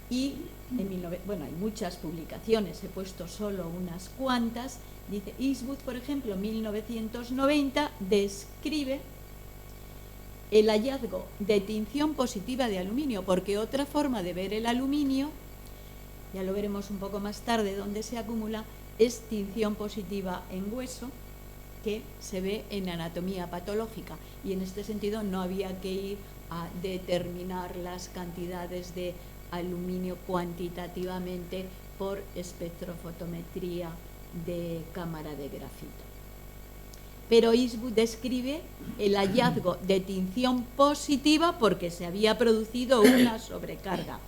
Y hay muchas publicaciones, he puesto solo unas cuantas. Dice Eastwood, por ejemplo, 1990, describe el hallazgo de tinción positiva de aluminio, porque otra forma de ver el aluminio, ya lo veremos un poco más tarde dónde se acumula, es tinción positiva en hueso, que se ve en anatomía patológica, y en este sentido no había que ir a determinar las cantidades de aluminio cuantitativamente por espectrofotometría de cámara de grafito. Pero Eastwood describe el hallazgo de tinción positiva porque se había producido una sobrecarga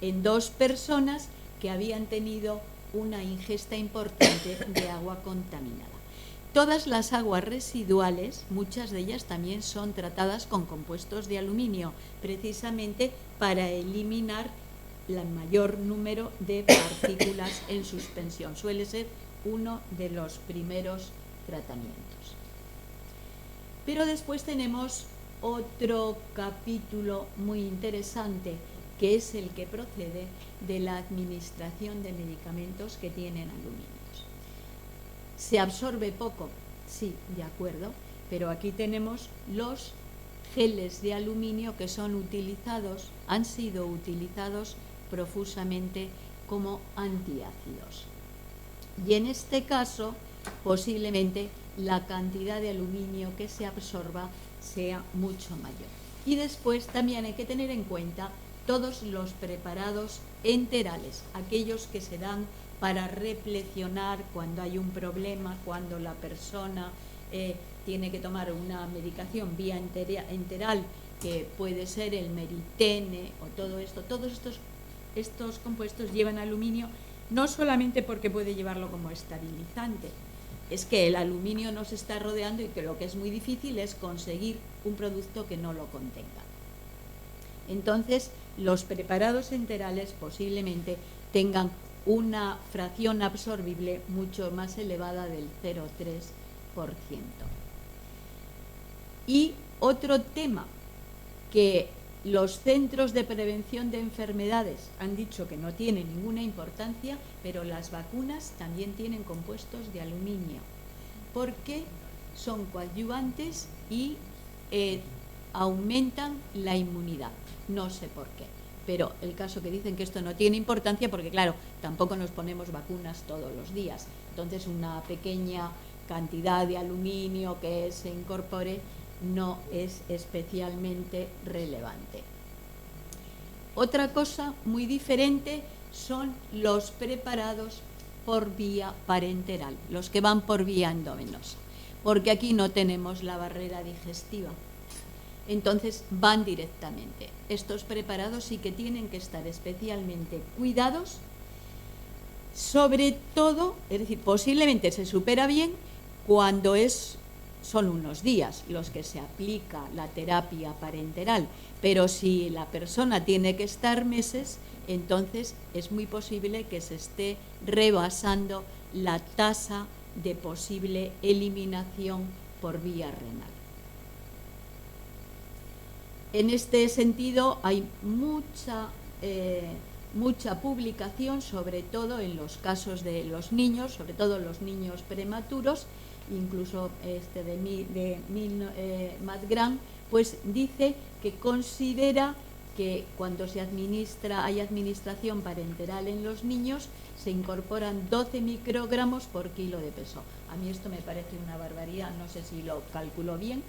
en 2 personas que habían tenido una ingesta importante de agua contaminada. Todas las aguas residuales, muchas de ellas también son tratadas con compuestos de aluminio, precisamente para eliminar el mayor número de partículas en suspensión. Suele ser uno de los primeros tratamientos. Pero después tenemos otro capítulo muy interesante, que es el que procede de la administración de medicamentos que tienen aluminios. ¿Se absorbe poco? Sí, de acuerdo, pero aquí tenemos los geles de aluminio que han sido utilizados profusamente como antiácidos. Y en este caso, posiblemente la cantidad de aluminio que se absorba sea mucho mayor. Y después también hay que tener en cuenta todos los preparados enterales, aquellos que se dan para reflexionar cuando hay un problema, cuando la persona tiene que tomar una medicación vía enteral, que puede ser el meritene o todo esto. Todos estos compuestos llevan aluminio, no solamente porque puede llevarlo como estabilizante, es que el aluminio nos está rodeando y que lo que es muy difícil es conseguir un producto que no lo contenga. Entonces, los preparados enterales posiblemente tengan una fracción absorbible mucho más elevada del 0,3%. Y otro tema que los centros de prevención de enfermedades han dicho que no tiene ninguna importancia, pero las vacunas también tienen compuestos de aluminio, porque son coadyuvantes y aumentan la inmunidad. No sé por qué, pero el caso que dicen que esto no tiene importancia, porque claro, tampoco nos ponemos vacunas todos los días, entonces una pequeña cantidad de aluminio que se incorpore no es especialmente relevante. Otra cosa muy diferente son los preparados por vía parenteral, los que van por vía endovenosa, porque aquí no tenemos la barrera digestiva. Entonces van directamente. Estos preparados sí que tienen que estar especialmente cuidados, sobre todo, es decir, posiblemente se supera bien cuando son unos días los que se aplica la terapia parenteral, pero si la persona tiene que estar meses, entonces es muy posible que se esté rebasando la tasa de posible eliminación por vía renal. En este sentido hay mucha publicación, sobre todo en los casos de los niños, sobre todo los niños prematuros. Incluso Matt Grant pues dice que considera que cuando hay administración parenteral en los niños se incorporan 12 microgramos por kilo de peso. A mí esto me parece una barbaridad, no sé si lo calculo bien,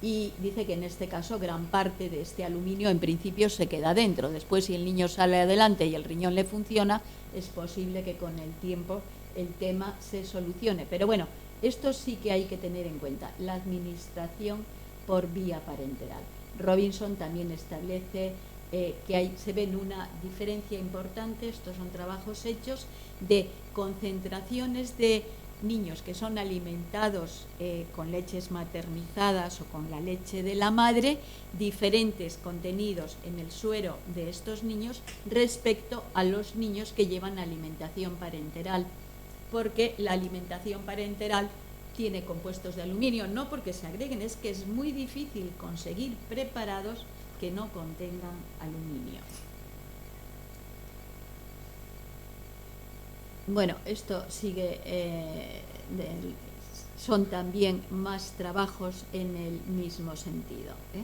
y dice que en este caso gran parte de este aluminio en principio se queda dentro. Después, si el niño sale adelante y el riñón le funciona, es posible que con el tiempo el tema se solucione. Pero bueno, esto sí que hay que tener en cuenta, la administración por vía parenteral. Robinson también establece que se ven una diferencia importante, estos son trabajos hechos, de concentraciones de niños que son alimentados con leches maternizadas o con la leche de la madre, diferentes contenidos en el suero de estos niños respecto a los niños que llevan alimentación parenteral, porque la alimentación parenteral tiene compuestos de aluminio, no porque se agreguen, es que es muy difícil conseguir preparados que no contengan aluminio. Bueno, esto sigue, son también más trabajos en el mismo sentido, ¿eh?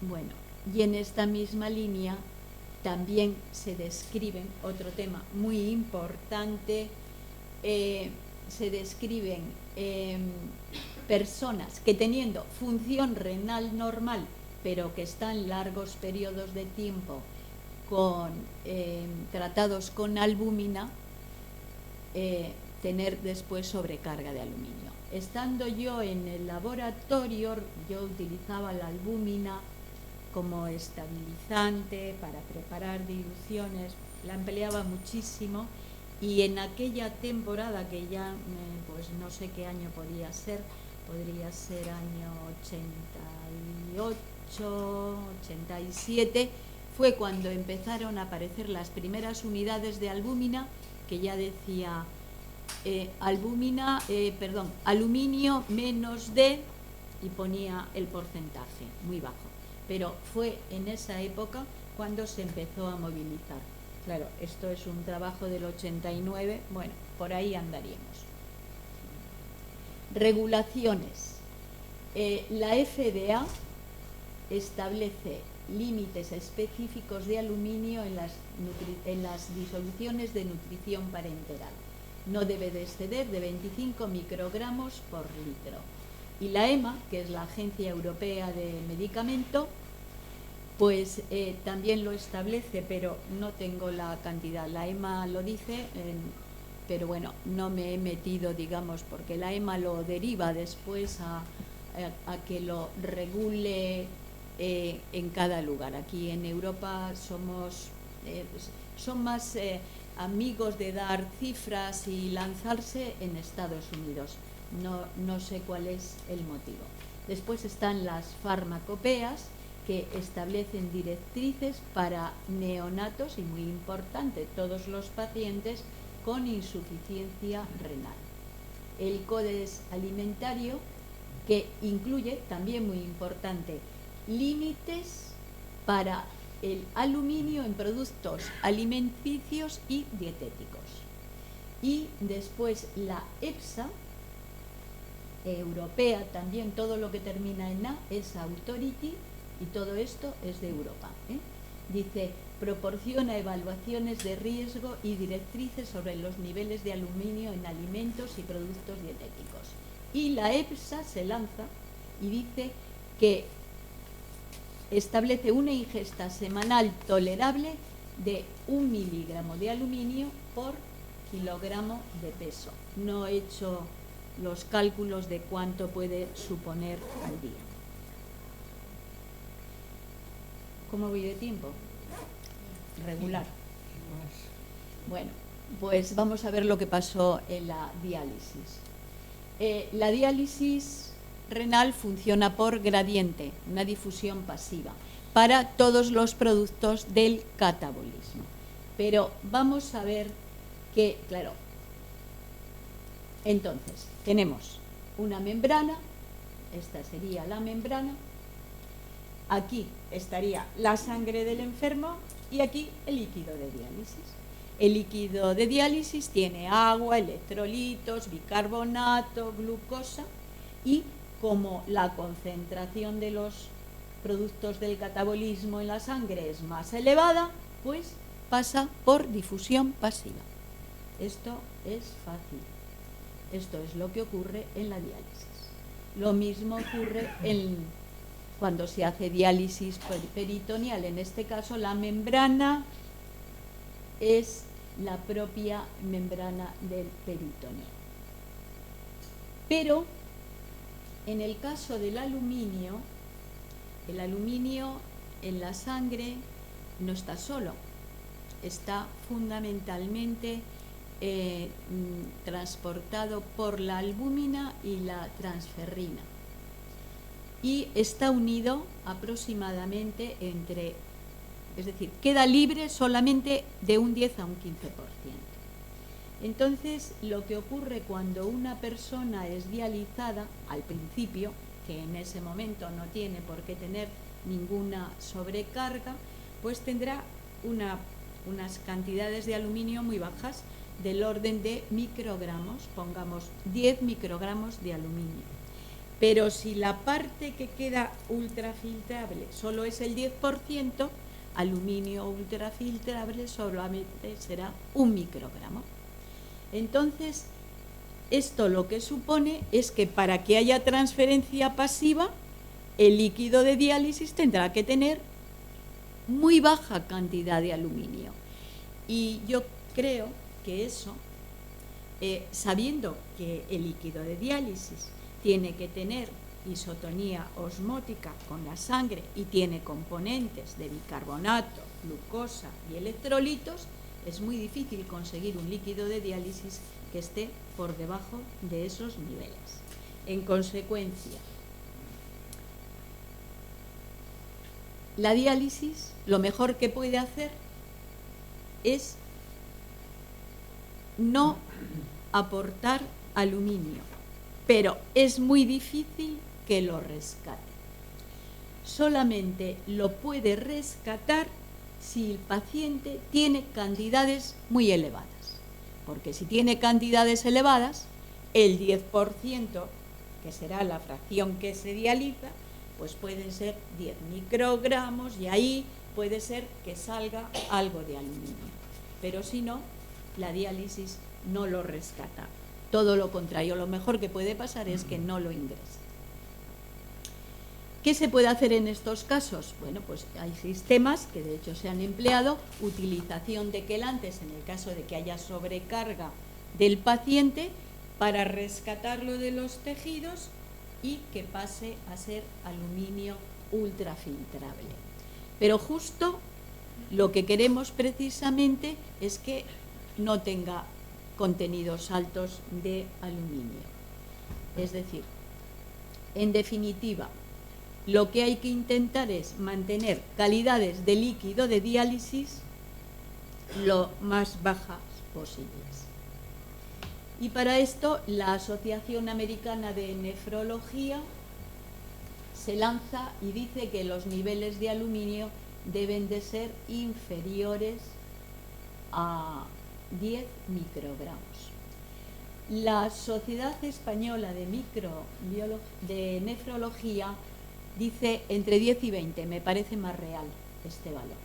Bueno, y en esta misma línea también se describen, otro tema muy importante, se describen personas que teniendo función renal normal, pero que están largos periodos de tiempo tratados con albúmina, tener después sobrecarga de aluminio. Estando yo en el laboratorio, yo utilizaba la albúmina como estabilizante para preparar diluciones, la empleaba muchísimo, y en aquella temporada, que ya pues no sé qué año podría ser año 88, 87, fue cuando empezaron a aparecer las primeras unidades de albúmina, que ya decía aluminio menos de, y ponía el porcentaje muy bajo. Pero fue en esa época cuando se empezó a movilizar. Claro, esto es un trabajo del 89, bueno, por ahí andaríamos. Regulaciones. La FDA establece límites específicos de aluminio en las disoluciones de nutrición parenteral. No debe de exceder de 25 microgramos por litro. Y la EMA, que es la Agencia Europea de Medicamento, pues también lo establece, pero no tengo la cantidad. La EMA lo dice, pero bueno, no me he metido, digamos, porque la EMA lo deriva después a que lo regule en cada lugar. Aquí en Europa son más amigos de dar cifras y lanzarse en Estados Unidos. No sé cuál es el motivo. Después están las farmacopeas, que establecen directrices para neonatos, y muy importante, todos los pacientes con insuficiencia renal. El Codex Alimentario, que incluye, también muy importante, límites para el aluminio en productos alimenticios y dietéticos. Y después la EFSA, europea también, todo lo que termina en A es Authority, y todo esto es de Europa, ¿eh? Dice, proporciona evaluaciones de riesgo y directrices sobre los niveles de aluminio en alimentos y productos dietéticos. Y la EFSA se lanza y dice que establece una ingesta semanal tolerable de 1 miligramo de aluminio por kilogramo de peso. No he hecho los cálculos de cuánto puede suponer al día. ¿Cómo voy de tiempo? Regular. Bueno, pues vamos a ver lo que pasó en la diálisis. La diálisis renal funciona por gradiente, una difusión pasiva, para todos los productos del catabolismo. Pero vamos a ver que, claro, entonces tenemos una membrana, esta sería la membrana, aquí estaría la sangre del enfermo y aquí el líquido de diálisis. El líquido de diálisis tiene agua, electrolitos, bicarbonato, glucosa, y como la concentración de los productos del catabolismo en la sangre es más elevada, pues pasa por difusión pasiva. Esto es fácil. Esto es lo que ocurre en la diálisis. Lo mismo ocurre cuando se hace diálisis peritoneal. En este caso, la membrana es la propia membrana del peritoneo. Pero en el caso del aluminio, el aluminio en la sangre no está solo, está fundamentalmente transportado por la albúmina y la transferrina, y está unido aproximadamente es decir, queda libre solamente de un 10 a un 15%. Entonces, lo que ocurre cuando una persona es dializada, al principio, que en ese momento no tiene por qué tener ninguna sobrecarga, pues tendrá unas cantidades de aluminio muy bajas, del orden de microgramos, pongamos 10 microgramos de aluminio. Pero si la parte que queda ultrafiltrable solo es el 10%, aluminio ultrafiltrable solamente será 1 microgramo. Entonces, esto lo que supone es que para que haya transferencia pasiva, el líquido de diálisis tendrá que tener muy baja cantidad de aluminio. Y yo creo que eso, sabiendo que el líquido de diálisis tiene que tener isotonía osmótica con la sangre y tiene componentes de bicarbonato, glucosa y electrolitos, es muy difícil conseguir un líquido de diálisis que esté por debajo de esos niveles. En consecuencia, la diálisis lo mejor que puede hacer es no aportar aluminio, pero es muy difícil que lo rescate. Solamente lo puede rescatar si el paciente tiene cantidades muy elevadas, porque si tiene cantidades elevadas, el 10%, que será la fracción que se dializa, pues pueden ser 10 microgramos y ahí puede ser que salga algo de aluminio. Pero si no, la diálisis no lo rescata. Todo lo contrario, lo mejor que puede pasar es que no lo ingrese. ¿Qué se puede hacer en estos casos? Bueno, pues hay sistemas que de hecho se han empleado, utilización de quelantes en el caso de que haya sobrecarga del paciente para rescatarlo de los tejidos y que pase a ser aluminio ultrafiltrable. Pero justo lo que queremos precisamente es que no tenga contenidos altos de aluminio. Es decir, en definitiva, lo que hay que intentar es mantener calidades de líquido de diálisis lo más bajas posibles. Y para esto la Asociación Americana de Nefrología se lanza y dice que los niveles de aluminio deben de ser inferiores a 10 microgramos. La Sociedad Española de Nefrología dice entre 10 y 20, me parece más real este valor,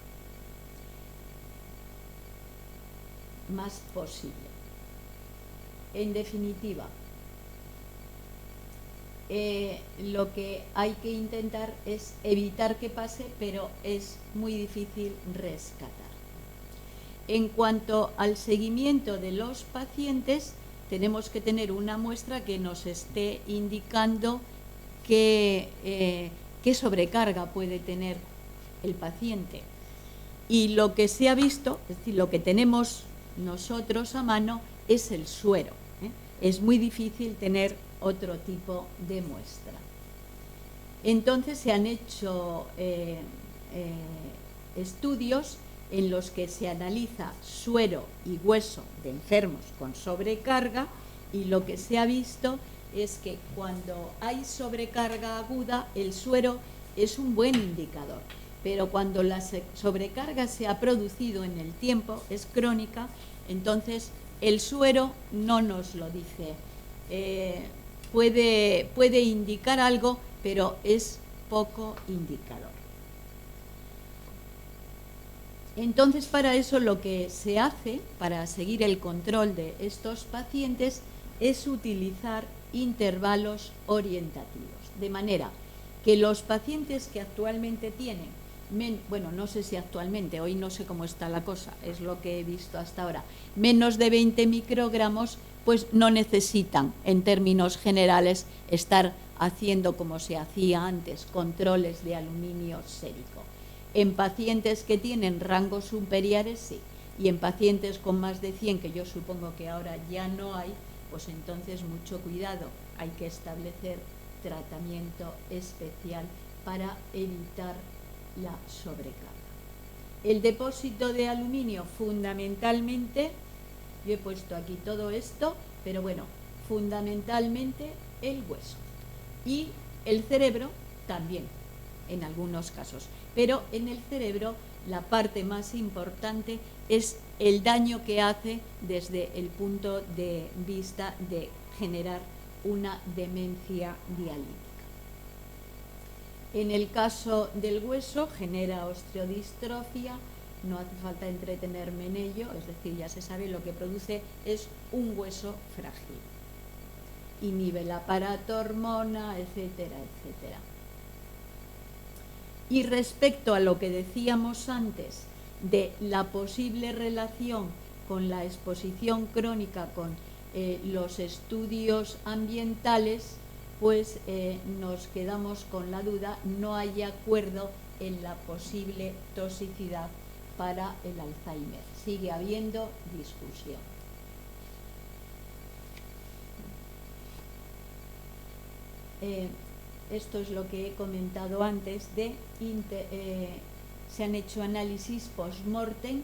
más posible. En definitiva, lo que hay que intentar es evitar que pase, pero es muy difícil rescatar. En cuanto al seguimiento de los pacientes, tenemos que tener una muestra que nos esté indicando qué sobrecarga puede tener el paciente. Y lo que se ha visto, es decir, lo que tenemos nosotros a mano es el suero. Es muy difícil tener otro tipo de muestra. Entonces se han hecho estudios en los que se analiza suero y hueso de enfermos con sobrecarga, y lo que se ha visto es que cuando hay sobrecarga aguda, el suero es un buen indicador, pero cuando la sobrecarga se ha producido en el tiempo, es crónica, entonces el suero no nos lo dice. Puede indicar algo, pero es poco indicador. Entonces, para eso lo que se hace, para seguir el control de estos pacientes, es utilizar intervalos orientativos, de manera que los pacientes que actualmente tienen, bueno, no sé si actualmente, hoy no sé cómo está la cosa, es lo que he visto hasta ahora, menos de 20 microgramos, pues no necesitan, en términos generales, estar haciendo como se hacía antes, controles de aluminio sérico. En pacientes que tienen rangos superiores, sí, y en pacientes con más de 100, que yo supongo que ahora ya no hay, pues entonces mucho cuidado, hay que establecer tratamiento especial para evitar la sobrecarga. El depósito de aluminio, fundamentalmente, yo he puesto aquí todo esto, pero bueno, fundamentalmente el hueso y el cerebro también, en algunos casos, pero en el cerebro la parte más importante es el daño que hace desde el punto de vista de generar una demencia dialítica. En el caso del hueso genera osteodistrofia, no hace falta entretenerme en ello, es decir, ya se sabe, lo que produce es un hueso frágil. Inhibe el aparato hormona, etcétera, etcétera. Y respecto a lo que decíamos antes de la posible relación con la exposición crónica, con los estudios ambientales, pues nos quedamos con la duda, no hay acuerdo en la posible toxicidad para el Alzheimer. Sigue habiendo discusión. Esto es lo que he comentado antes se han hecho análisis post-mortem.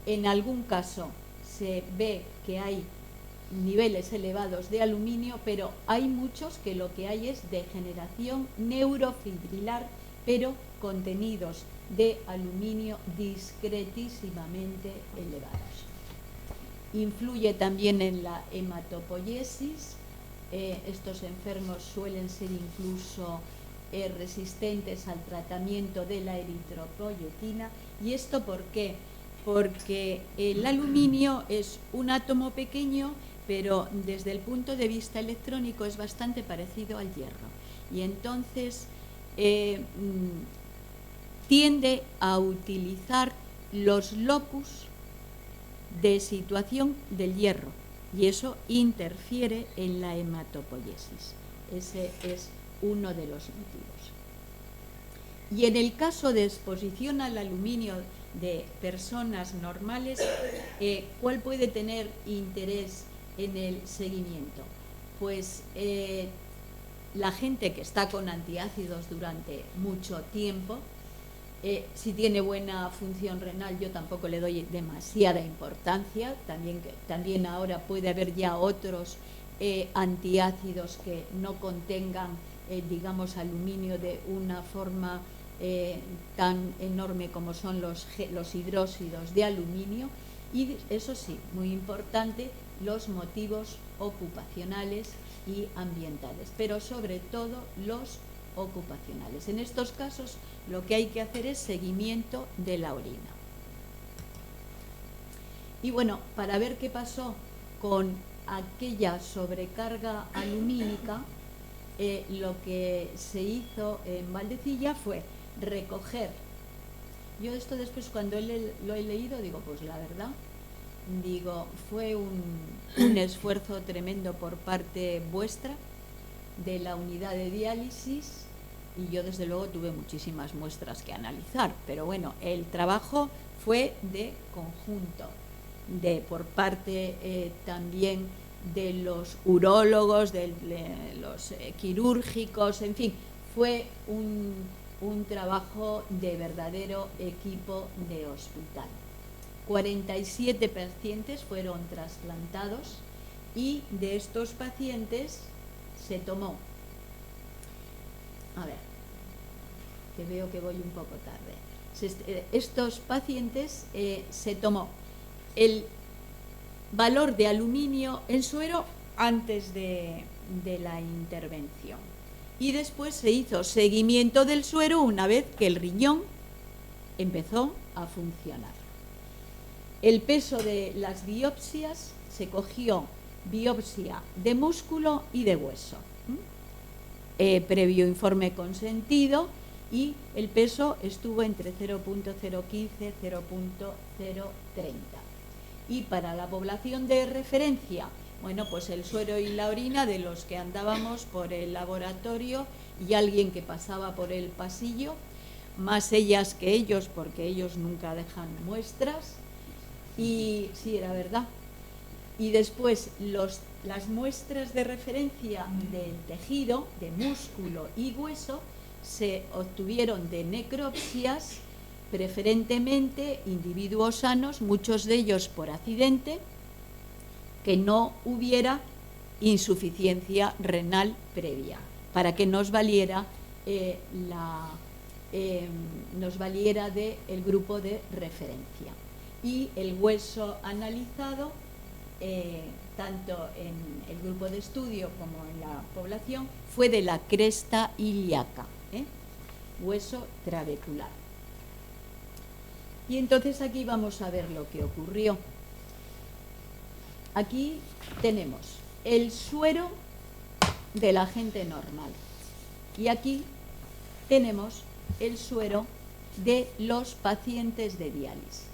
En algún caso se ve que hay niveles elevados de aluminio, pero hay muchos que lo que hay es degeneración neurofibrilar, pero contenidos de aluminio discretísimamente elevados. Influye también en la hematopoiesis. Estos enfermos suelen ser incluso resistentes al tratamiento de la eritropoyetina. ¿Y esto por qué? Porque el aluminio es un átomo pequeño, pero desde el punto de vista electrónico es bastante parecido al hierro. Y entonces tiende a utilizar los locus de situación del hierro, y eso interfiere en la hematopoiesis. Ese es uno de los motivos. Y en el caso de exposición al aluminio de personas normales, ¿cuál puede tener interés en el seguimiento? Pues la gente que está con antiácidos durante mucho tiempo, si tiene buena función renal, yo tampoco le doy demasiada importancia. También ahora puede haber ya otros antiácidos que no contengan, digamos, aluminio de una forma tan enorme como son los hidróxidos de aluminio. Y eso sí, muy importante, los motivos ocupacionales y ambientales, pero sobre todo los ocupacionales. En estos casos lo que hay que hacer es seguimiento de la orina. Y bueno, para ver qué pasó con aquella sobrecarga alumínica, lo que se hizo en Valdecilla fue recoger. Yo esto después cuando lo he leído digo, pues la verdad, digo, fue un esfuerzo tremendo por parte vuestra, de la unidad de diálisis, y yo desde luego tuve muchísimas muestras que analizar, pero bueno, el trabajo fue de conjunto, por parte también de los urólogos, de los quirúrgicos, en fin, fue un trabajo de verdadero equipo de hospital. 47 pacientes fueron trasplantados y de estos pacientes se tomó, a ver, que veo que voy un poco tarde, estos pacientes se tomó el valor de aluminio en suero antes de la intervención y después se hizo seguimiento del suero una vez que el riñón empezó a funcionar. El peso de las biopsias se cogió biopsia de músculo y de hueso. Previo informe consentido, y el peso estuvo entre 0.015 y 0.030. Y para la población de referencia, bueno, pues el suero y la orina de los que andábamos por el laboratorio y alguien que pasaba por el pasillo, más ellas que ellos, porque ellos nunca dejan muestras, y sí, era verdad. Y después las muestras de referencia del tejido, de músculo y hueso, se obtuvieron de necropsias, preferentemente individuos sanos, muchos de ellos por accidente, que no hubiera insuficiencia renal previa, para que nos valiera del grupo de referencia. Y el hueso analizado, tanto en el grupo de estudio como en la población, fue de la cresta ilíaca, hueso trabecular. Y entonces aquí vamos a ver lo que ocurrió. Aquí tenemos el suero de la gente normal y aquí tenemos el suero de los pacientes de diálisis.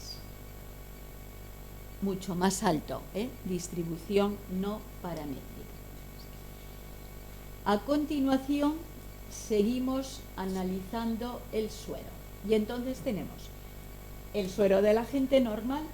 Mucho más alto, distribución no paramétrica. A continuación seguimos analizando el suero y entonces tenemos el suero de la gente normal,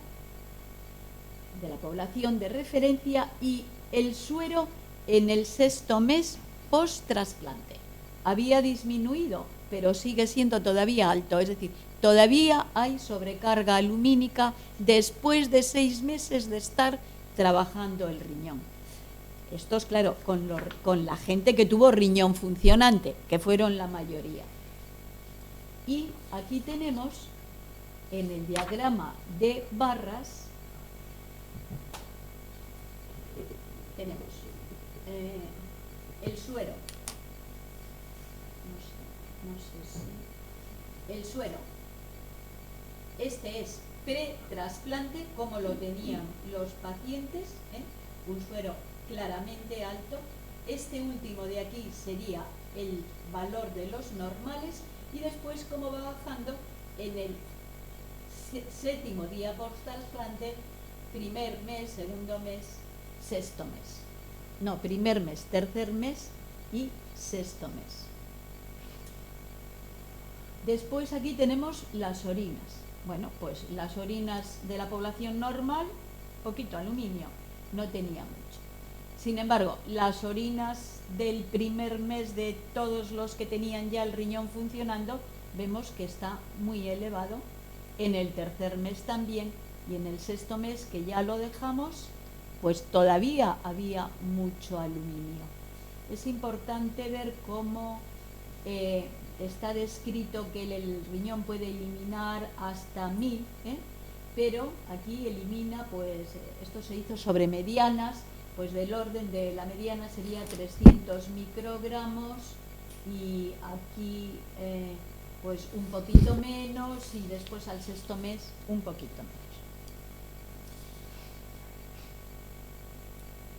de la población de referencia, y el suero en el 6º mes post-trasplante. Había disminuido, pero sigue siendo todavía alto, es decir, todavía hay sobrecarga alumínica después de 6 meses de estar trabajando el riñón. Esto es claro, con la gente que tuvo riñón funcionante, que fueron la mayoría. Y aquí tenemos, en el diagrama de barras, tenemos el suero. No sé si... El suero. Este es pre-trasplante, como lo tenían los pacientes, un suero claramente alto. Este último de aquí sería el valor de los normales, y después cómo va bajando en el 7º día post-trasplante, primer mes, segundo mes, 6º mes. No, primer mes, tercer mes y 6º mes. Después aquí tenemos las orinas. Bueno, pues las orinas de la población normal, poquito aluminio, no tenía mucho. Sin embargo, las orinas del primer mes de todos los que tenían ya el riñón funcionando, vemos que está muy elevado. En el tercer mes también, y en el 6º mes, que ya lo dejamos, pues todavía había mucho aluminio. Es importante ver cómo está descrito que el riñón puede eliminar hasta 1000, pero aquí elimina, pues esto se hizo sobre medianas, pues del orden de la mediana sería 300 microgramos, y aquí pues un poquito menos, y después al 6º mes un poquito menos.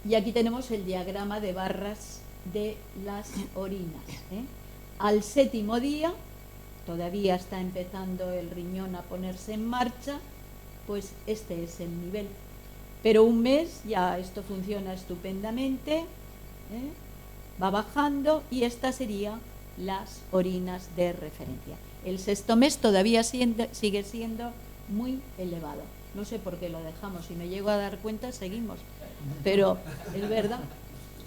Y aquí tenemos el diagrama de barras de las orinas. Al 7º día, todavía está empezando el riñón a ponerse en marcha, pues este es el nivel. Pero un mes ya esto funciona estupendamente, va bajando, y estas serían las orinas de referencia. El 6º mes todavía sigue siendo muy elevado. No sé por qué lo dejamos, si me llego a dar cuenta seguimos, pero es verdad,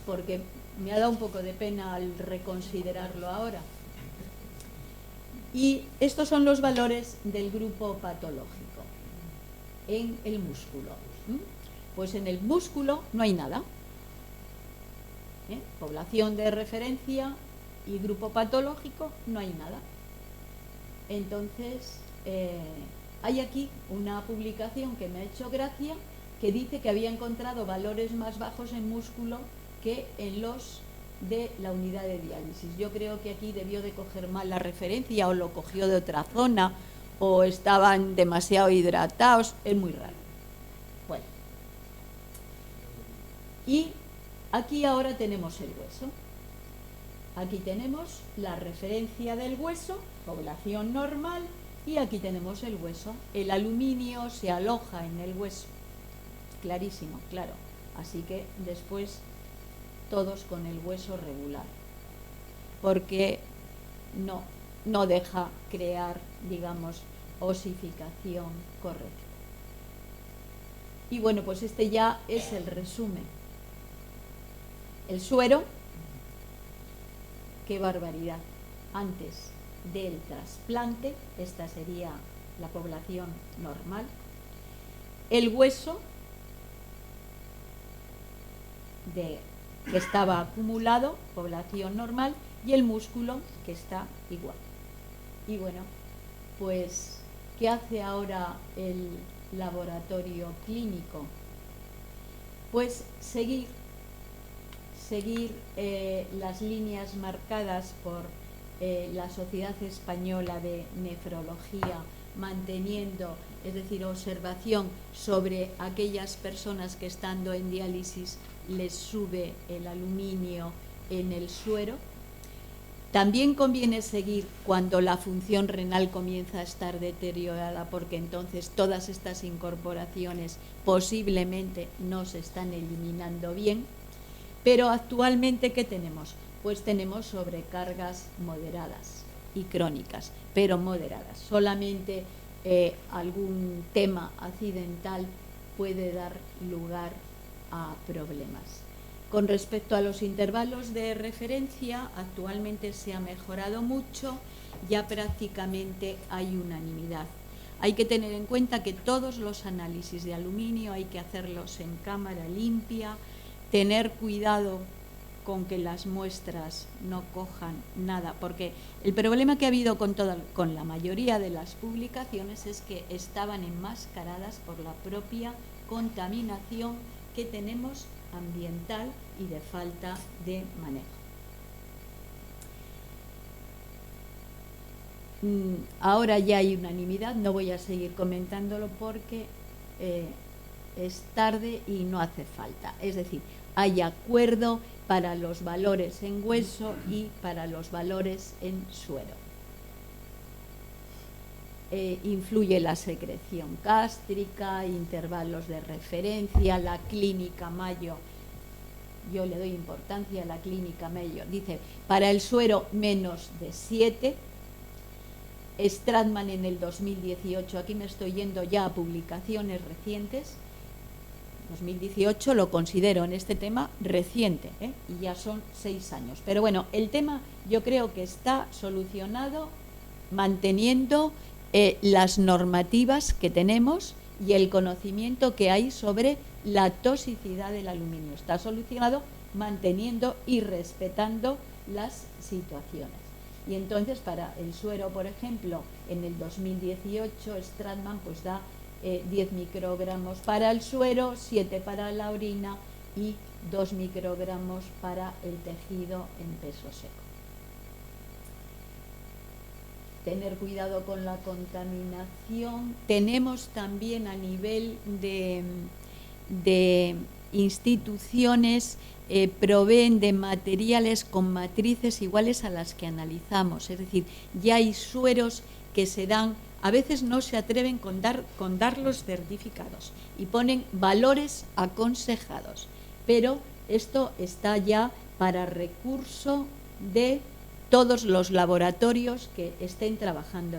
porque me ha dado un poco de pena al reconsiderarlo ahora. Y estos son los valores del grupo patológico en el músculo. Pues en el músculo no hay nada. Población de referencia y grupo patológico no hay nada. Entonces, hay aquí una publicación que me ha hecho gracia, que dice que había encontrado valores más bajos en músculo que en los de la unidad de diálisis. Yo creo que aquí debió de coger mal la referencia, o lo cogió de otra zona, o estaban demasiado hidratados, es muy raro. Bueno, Y aquí ahora tenemos el hueso. Aquí tenemos la referencia del hueso, población normal, y aquí tenemos el hueso. El aluminio se aloja en el hueso. Clarísimo, claro. Así que después todos con el hueso regular. Porque no deja crear, digamos, osificación correcta. Y bueno, pues este ya es el resumen. El suero, qué barbaridad. Antes del trasplante, esta sería la población normal. El hueso que estaba acumulado, población normal, y el músculo que está igual. Y bueno, pues, ¿qué hace ahora el laboratorio clínico? Pues seguir las líneas marcadas por la Sociedad Española de Nefrología, manteniendo, es decir, observación sobre aquellas personas que estando en diálisis les sube el aluminio en el suero. También conviene seguir cuando la función renal comienza a estar deteriorada, porque entonces todas estas incorporaciones posiblemente no se están eliminando bien. Pero actualmente, ¿qué tenemos? Pues tenemos sobrecargas moderadas y crónicas, pero moderadas. Solamente algún tema accidental puede dar lugar a problemas. Con respecto a los intervalos de referencia, actualmente se ha mejorado mucho, ya prácticamente hay unanimidad. Hay que tener en cuenta que todos los análisis de aluminio hay que hacerlos en cámara limpia, tener cuidado con que las muestras no cojan nada, porque el problema que ha habido con la mayoría de las publicaciones es que estaban enmascaradas por la propia contaminación que tenemos ambiental y de falta de manejo. Ahora ya hay unanimidad, no voy a seguir comentándolo porque es tarde y no hace falta. Es decir, hay acuerdo para los valores en hueso y para los valores en suero. Influye la secreción gástrica, intervalos de referencia, la clínica Mayo. Yo le doy importancia a la clínica Mayo. Dice, para el suero menos de 7. Stratman en el 2018, aquí me estoy yendo ya a publicaciones recientes. 2018 lo considero en este tema reciente, y ya son 6 años. Pero bueno, el tema yo creo que está solucionado manteniendo las normativas que tenemos y el conocimiento que hay sobre la toxicidad del aluminio. Está solucionado manteniendo y respetando las situaciones. Y entonces para el suero, por ejemplo, en el 2018 Stratman pues da 10 microgramos para el suero, 7 para la orina y 2 microgramos para el tejido en peso seco. Tener cuidado con la contaminación. Tenemos también a nivel de instituciones, proveen de materiales con matrices iguales a las que analizamos. Es decir, ya hay sueros que se dan, a veces no se atreven con dar los certificados y ponen valores aconsejados, pero esto está ya para recurso de todos los laboratorios que estén trabajando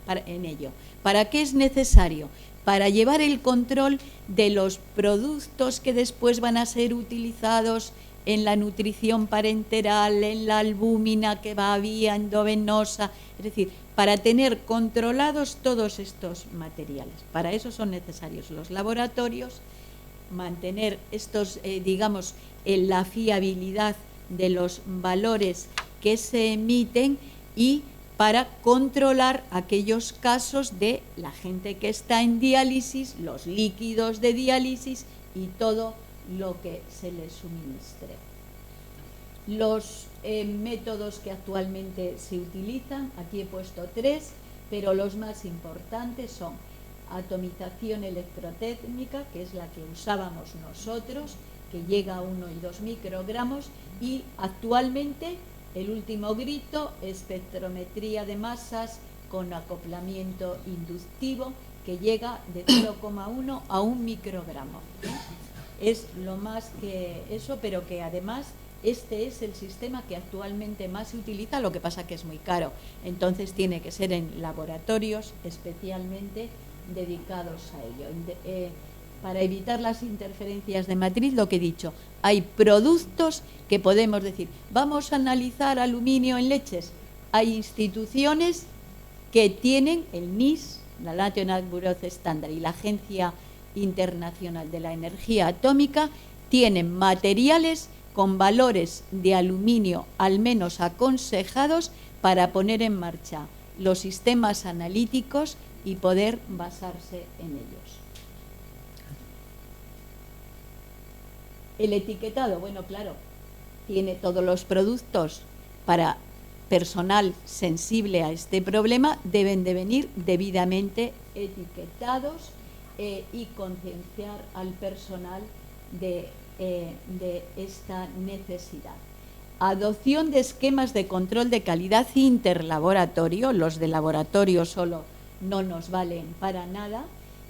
en ello. ¿Para qué es necesario? Para llevar el control de los productos que después van a ser utilizados en la nutrición parenteral, en la albúmina que va a vía endovenosa, es decir, para tener controlados todos estos materiales. Para eso son necesarios los laboratorios, mantener estos, digamos, la fiabilidad de los valores que se emiten y para controlar aquellos casos de la gente que está en diálisis, los líquidos de diálisis y todo lo que se les suministre. Los métodos que actualmente se utilizan, aquí he puesto 3, pero los más importantes son atomización electrotécnica, que es la que usábamos nosotros, que llega a 1 y 2 microgramos, y actualmente el último grito, espectrometría de masas con acoplamiento inductivo, que llega de 0,1 a 1 microgramo. Es lo más que eso, pero que además este es el sistema que actualmente más se utiliza, lo que pasa que es muy caro. Entonces tiene que ser en laboratorios especialmente dedicados a ello. Para evitar las interferencias de matriz, lo que he dicho, hay productos que podemos decir, vamos a analizar aluminio en leches. Hay instituciones que tienen el NIS, la National Bureau of Standards, y la Agencia Internacional de la Energía Atómica, tienen materiales con valores de aluminio al menos aconsejados para poner en marcha los sistemas analíticos y poder basarse en ellos. El etiquetado, bueno, claro, tiene todos los productos para personal sensible a este problema, deben de venir debidamente etiquetados y concienciar al personal de esta necesidad. Adopción de esquemas de control de calidad interlaboratorio, los de laboratorio solo no nos valen para nada,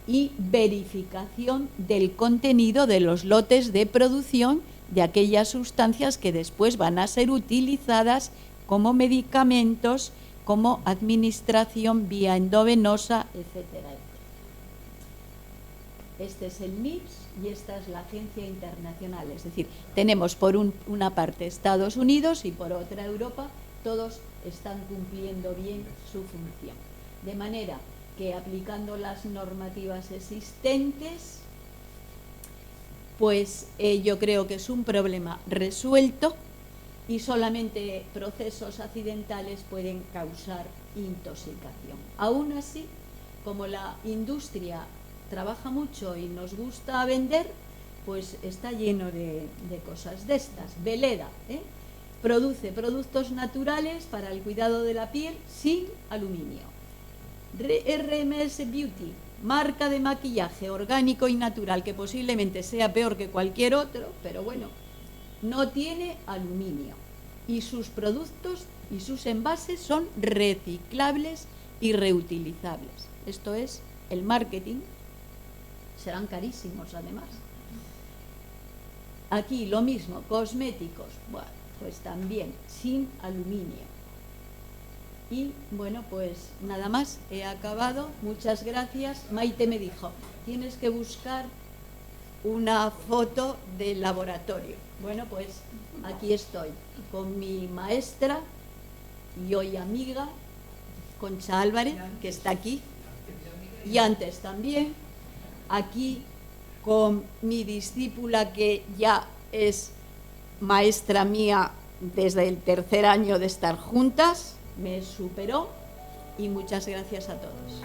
y verificación del contenido de los lotes de producción de aquellas sustancias que después van a ser utilizadas como medicamentos, como administración vía endovenosa, etcétera, etcétera. Este es el NIPS y esta es la agencia internacional, es decir, tenemos por una parte Estados Unidos y por otra Europa, todos están cumpliendo bien su función. De manera que aplicando las normativas existentes, pues yo creo que es un problema resuelto y solamente procesos accidentales pueden causar intoxicación. Aún así, como la industria trabaja mucho y nos gusta vender, pues está lleno de cosas de estas. Veleda produce productos naturales para el cuidado de la piel sin aluminio. RMS Beauty, marca de maquillaje orgánico y natural, que posiblemente sea peor que cualquier otro, pero bueno, no tiene aluminio y sus productos y sus envases son reciclables y reutilizables. Esto es el marketing, serán carísimos además. Aquí lo mismo, cosméticos, bueno, pues también sin aluminio. Y bueno, pues nada más, he acabado, muchas gracias. Maite me dijo, tienes que buscar una foto del laboratorio. Bueno, pues aquí estoy, con mi maestra y hoy amiga, Concha Álvarez, que está aquí, y antes también, aquí con mi discípula que ya es maestra mía desde el 3er año de estar juntas, me superó, y muchas gracias a todos.